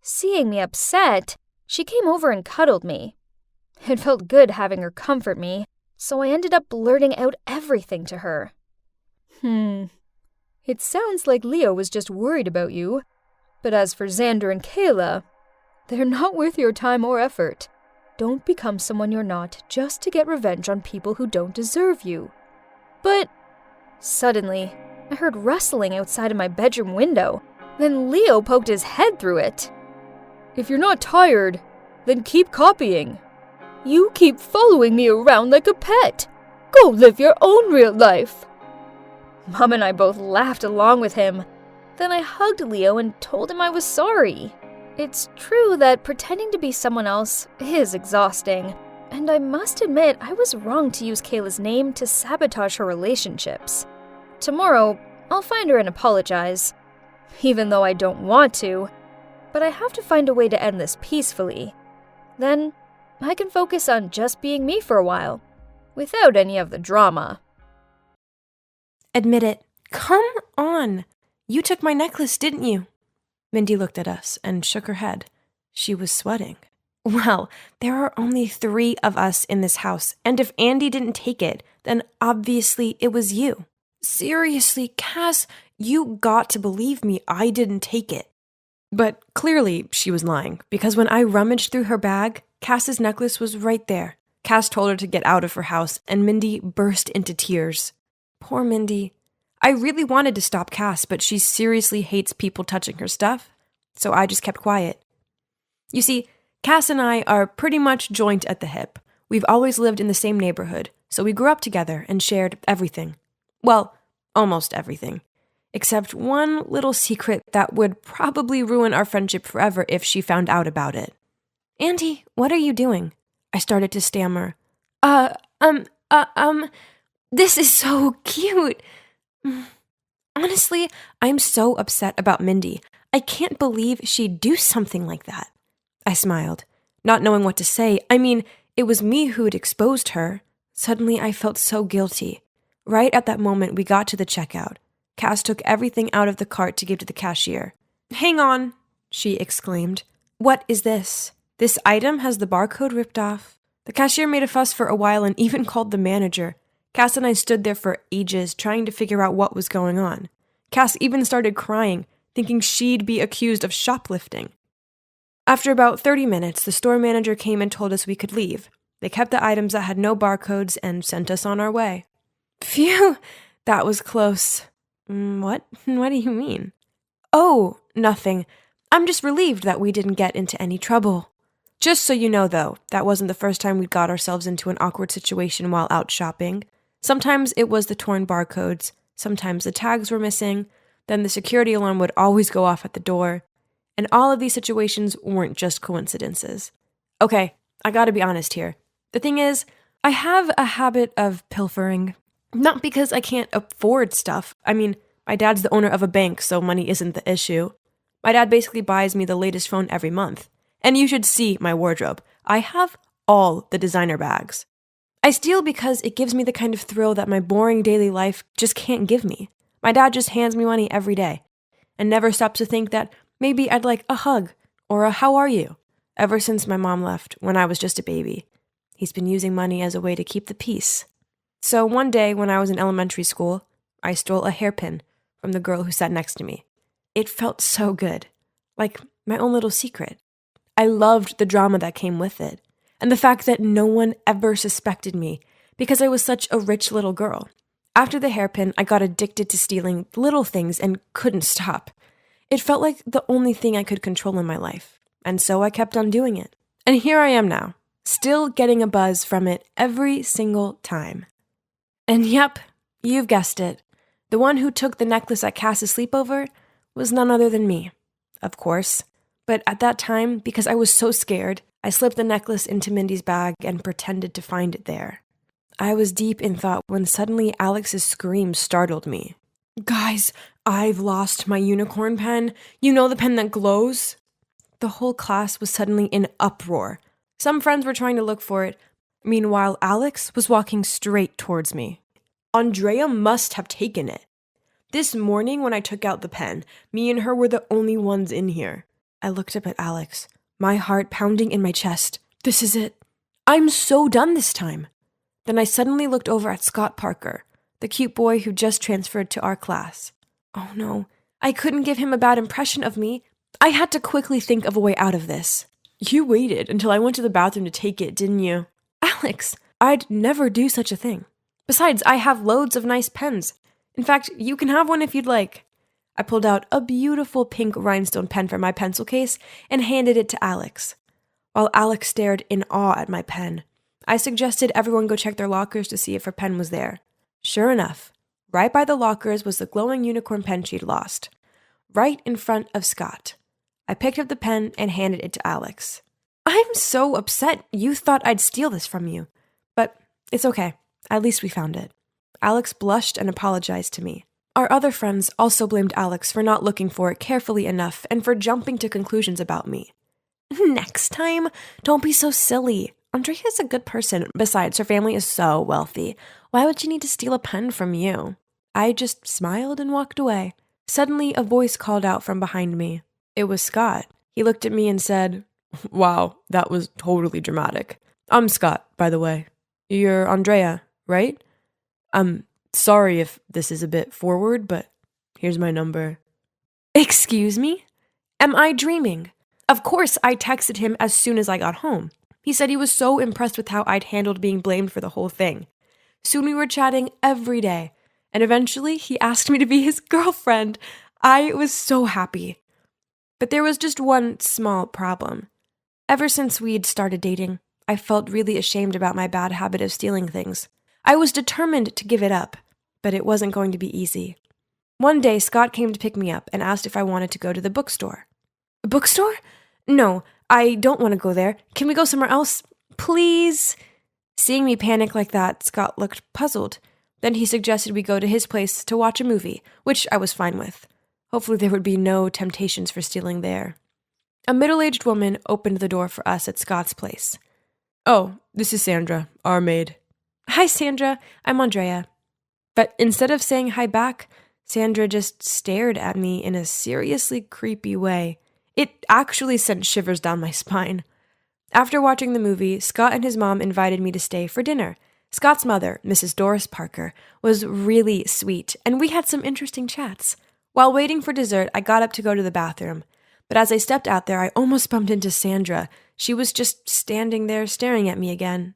Speaker 1: Seeing me upset, she came over and cuddled me. It felt good having her comfort me, so I ended up blurting out everything to her.
Speaker 3: It sounds like Leo was just worried about you. But as for Xander and Kayla, they're not worth your time or effort. Don't become someone you're not just to get revenge on people who don't deserve you.
Speaker 1: But suddenly, I heard rustling outside of my bedroom window. Then Leo poked his head through it.
Speaker 3: If you're not tired, then keep copying. You keep following me around like a pet. Go live your own real life.
Speaker 1: Mom and I both laughed along with him. Then I hugged Leo and told him I was sorry. It's true that pretending to be someone else is exhausting, and I must admit I was wrong to use Kayla's name to sabotage her relationships. Tomorrow, I'll find her and apologize, even though I don't want to, but I have to find a way to end this peacefully. Then, I can focus on just being me for a while, without any of the drama.
Speaker 7: Admit it. Come on. You took my necklace, didn't you? Mindy looked at us and shook her head. She was sweating. Well, there are only 3 of us in this house, and if Andy didn't take it, then obviously it was you. Seriously, Cass, you got to believe me, I didn't take it. But clearly she was lying, because when I rummaged through her bag, Cass's necklace was right there. Cass told her to get out of her house, and Mindy burst into tears. Poor Mindy. I really wanted to stop Cass, but she seriously hates people touching her stuff, so I just kept quiet. You see, Cass and I are pretty much joint at the hip. We've always lived in the same neighborhood, so we grew up together and shared everything. Well, almost everything. Except one little secret that would probably ruin our friendship forever if she found out about it. Auntie, what are you doing? I started to stammer. This is so cute. Honestly, I'm so upset about Mindy. I can't believe she'd do something like that. I smiled, not knowing what to say. I mean, it was me who'd exposed her, Suddenly, I felt so guilty. Right at that moment, we got to the checkout. Cass took everything out of the cart to give to the cashier. "Hang on," she exclaimed. "What is this? This item has the barcode ripped off." The cashier made a fuss for a while and even called the manager. Cass and I stood there for ages, trying to figure out what was going on. Cass even started crying, thinking she'd be accused of shoplifting. After about 30 minutes, the store manager came and told us we could leave. They kept the items that had no barcodes and sent us on our way. Phew, that was close. What? What do you mean? Oh, nothing. I'm just relieved that we didn't get into any trouble. Just so you know, though, that wasn't the first time we'd got ourselves into an awkward situation while out shopping. Sometimes it was the torn barcodes, sometimes the tags were missing, then the security alarm would always go off at the door. And all of these situations weren't just coincidences. Okay, I gotta be honest here. The thing is, I have a habit of pilfering. Not because I can't afford stuff. I mean, my dad's the owner of a bank, so money isn't the issue. My dad basically buys me the latest phone every month. And you should see my wardrobe. I have all the designer bags. I steal because it gives me the kind of thrill that my boring daily life just can't give me. My dad just hands me money every day and never stops to think that maybe I'd like a hug or a "how are you?" ever since my mom left when I was just a baby. He's been using money as a way to keep the peace. So one day when I was in elementary school, I stole a hairpin from the girl who sat next to me. It felt so good, like my own little secret. I loved the drama that came with it, and the fact that no one ever suspected me because I was such a rich little girl. After the hairpin, I got addicted to stealing little things and couldn't stop. It felt like the only thing I could control in my life, and so I kept on doing it. And here I am now, still getting a buzz from it every single time. And yep, you've guessed it. The one who took the necklace at Cass's sleepover was none other than me, of course. But at that time, because I was so scared, I slipped the necklace into Mindy's bag and pretended to find it there. I was deep in thought when suddenly Alex's scream startled me. "Guys, I've lost my unicorn pen. You know, the pen that glows?" The whole class was suddenly in uproar. Some friends were trying to look for it. Meanwhile, Alex was walking straight towards me. "Andrea must have taken it. This morning when I took out the pen, me and her were the only ones in here." I looked up at Alex, my heart pounding in my chest. This is it. I'm so done this time. Then I suddenly looked over at Scott Parker, the cute boy who just transferred to our class. Oh no, I couldn't give him a bad impression of me. I had to quickly think of a way out of this. "You waited until I went to the bathroom to take it, didn't you?" "Alex, I'd never do such a thing. Besides, I have loads of nice pens. In fact, you can have one if you'd like." I pulled out a beautiful pink rhinestone pen from my pencil case and handed it to Alex. While Alex stared in awe at my pen, I suggested everyone go check their lockers to see if her pen was there. Sure enough, right by the lockers was the glowing unicorn pen she'd lost, right in front of Scott. I picked up the pen and handed it to Alex. "I'm so upset you thought I'd steal this from you. But it's okay. At least we found it." Alex blushed and apologized to me. Our other friends also blamed Alex for not looking for it carefully enough and for jumping to conclusions about me. "Next time, don't be so silly. Andrea's a good person. Besides, her family is so wealthy. Why would she need to steal a pen from you?" I just smiled and walked away. Suddenly, a voice called out from behind me. It was Scott. He looked at me and said, "Wow, that was totally dramatic. I'm Scott, by the way. You're Andrea, right? I'm sorry if this is a bit forward, but here's my number." Excuse me? Am I dreaming? Of course, I texted him as soon as I got home. He said he was so impressed with how I'd handled being blamed for the whole thing. Soon we were chatting every day, and eventually he asked me to be his girlfriend. I was so happy. But there was just one small problem. Ever since we'd started dating, I felt really ashamed about my bad habit of stealing things. I was determined to give it up, but it wasn't going to be easy. One day, Scott came to pick me up and asked if I wanted to go to the bookstore. "A bookstore? No, I don't want to go there. Can we go somewhere else? Please?" Seeing me panic like that, Scott looked puzzled. Then he suggested we go to his place to watch a movie, which I was fine with. Hopefully there would be no temptations for stealing there. A middle-aged woman opened the door for us at Scott's place. "Oh, this is Sandra, our maid." "Hi, Sandra. I'm Andrea." But instead of saying hi back, Sandra just stared at me in a seriously creepy way. It actually sent shivers down my spine. After watching the movie, Scott and his mom invited me to stay for dinner. Scott's mother, Mrs. Doris Parker, was really sweet, and we had some interesting chats. While waiting for dessert, I got up to go to the bathroom. But as I stepped out there, I almost bumped into Sandra. She was just standing there staring at me again.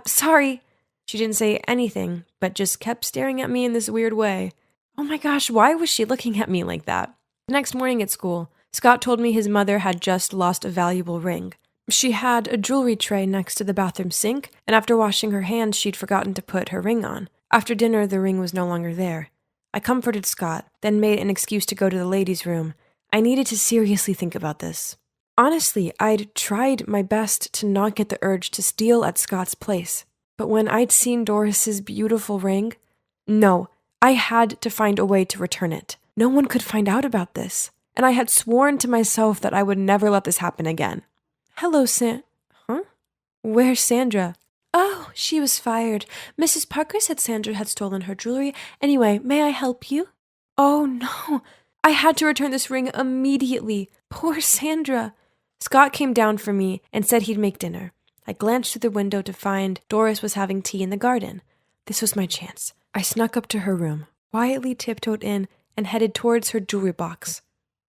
Speaker 7: Sorry." She didn't say anything, but just kept staring at me in this weird way. Oh my gosh, why was she looking at me like that? The next morning at school, Scott told me his mother had just lost a valuable ring. She had a jewelry tray next to the bathroom sink, and after washing her hands, she'd forgotten to put her ring on. After dinner, the ring was no longer there. I comforted Scott, then made an excuse to go to the ladies' room. I needed to seriously think about this. Honestly, I'd tried my best to not get the urge to steal at Scott's place. But when I'd seen Doris's beautiful ring, no, I had to find a way to return it. No one could find out about this. And I had sworn to myself that I would never let this happen again. "Hello, Huh? Where's Sandra?" "Oh, she was fired. Mrs. Parker said Sandra had stolen her jewelry. Anyway, may I help you?" Oh no, I had to return this ring immediately. Poor Sandra. Scott came down for me and said he'd make dinner. I glanced through the window to find Doris was having tea in the garden. This was my chance. I snuck up to her room, quietly tiptoed in, and headed towards her jewelry box.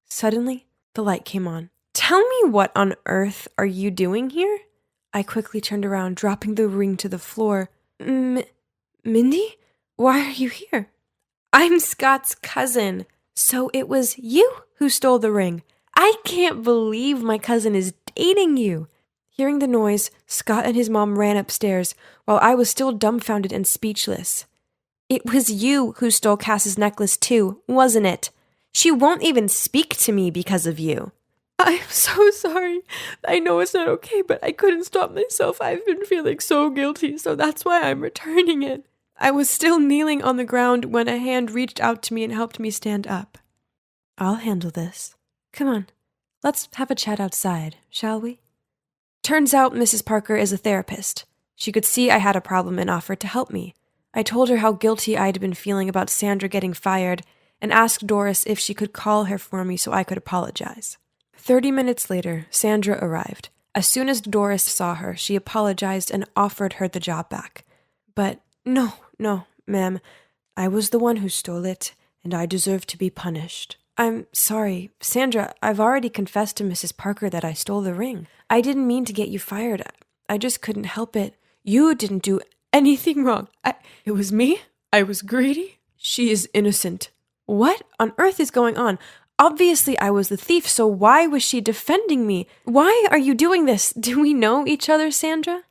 Speaker 7: Suddenly, the light came on. "Tell me, what on earth are you doing here?" I quickly turned around, dropping the ring to the floor. Mindy? Why are you here?" "I'm Scott's cousin. So it was you who stole the ring. I can't believe my cousin is dating you." Hearing the noise, Scott and his mom ran upstairs, while I was still dumbfounded and speechless. "It was you who stole Cass's necklace too, wasn't it? She won't even speak to me because of you." "I'm so sorry. I know it's not okay, but I couldn't stop myself. I've been feeling so guilty, so that's why I'm returning it." I was still kneeling on the ground when a hand reached out to me and helped me stand up. "I'll handle this. Come on, let's have a chat outside, shall we?" Turns out Mrs. Parker is a therapist. She could see I had a problem and offered to help me. I told her how guilty I'd been feeling about Sandra getting fired and asked Doris if she could call her for me so I could apologize. 30 minutes later, Sandra arrived. As soon as Doris saw her, she apologized and offered her the job back. But no, ma'am. I was the one who stole it, and I deserve to be punished. "I'm sorry. Sandra, I've already confessed to Mrs. Parker that I stole the ring. I didn't mean to get you fired. I just couldn't help it. You didn't do anything wrong. It was me. I was greedy. She is innocent." What on earth is going on? Obviously, I was the thief, so why was she defending me? Why are you doing this? Do we know each other, Sandra?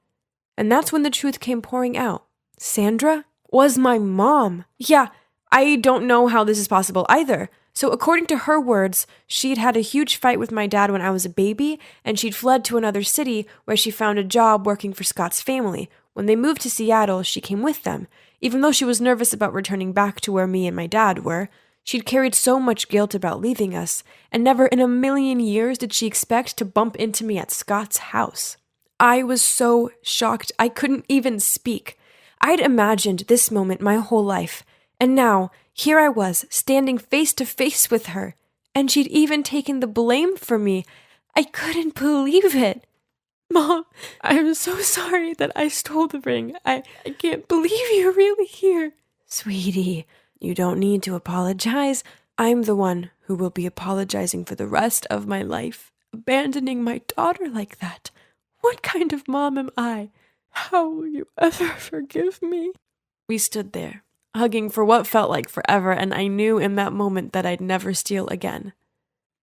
Speaker 7: And that's when the truth came pouring out. Sandra was my mom. Yeah, I don't know how this is possible either. So according to her words, she'd had a huge fight with my dad when I was a baby, and she'd fled to another city where she found a job working for Scott's family. When they moved to Seattle, she came with them. Even though she was nervous about returning back to where me and my dad were, she'd carried so much guilt about leaving us, and never in a million years did she expect to bump into me at Scott's house. I was so shocked I couldn't even speak. I'd imagined this moment my whole life, and now, here I was, standing face to face with her, and she'd even taken the blame for me. I couldn't believe it. Mom, I'm so sorry that I stole the ring. I can't believe you're really here. Sweetie, you don't need to apologize. I'm the one who will be apologizing for the rest of my life. Abandoning my daughter like that. What kind of mom am I? How will you ever forgive me? We stood there, hugging for what felt like forever, and I knew in that moment that I'd never steal again.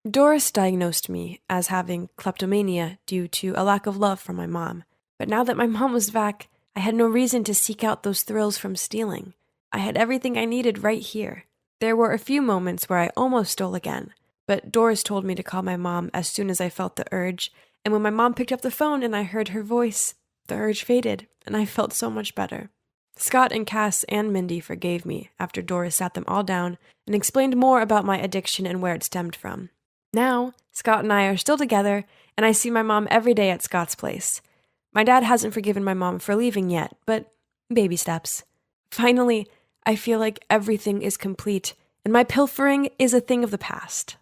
Speaker 7: Doris diagnosed me as having kleptomania due to a lack of love from my mom. But now that my mom was back, I had no reason to seek out those thrills from stealing. I had everything I needed right here. There were a few moments where I almost stole again, but Doris told me to call my mom as soon as I felt the urge, and when my mom picked up the phone and I heard her voice, the urge faded, and I felt so much better. Scott and Cass and Mindy forgave me after Doris sat them all down and explained more about my addiction and where it stemmed from. Now, Scott and I are still together, and I see my mom every day at Scott's place. My dad hasn't forgiven my mom for leaving yet, but Baby steps. Finally, I feel like everything is complete, and my pilfering is a thing of the past.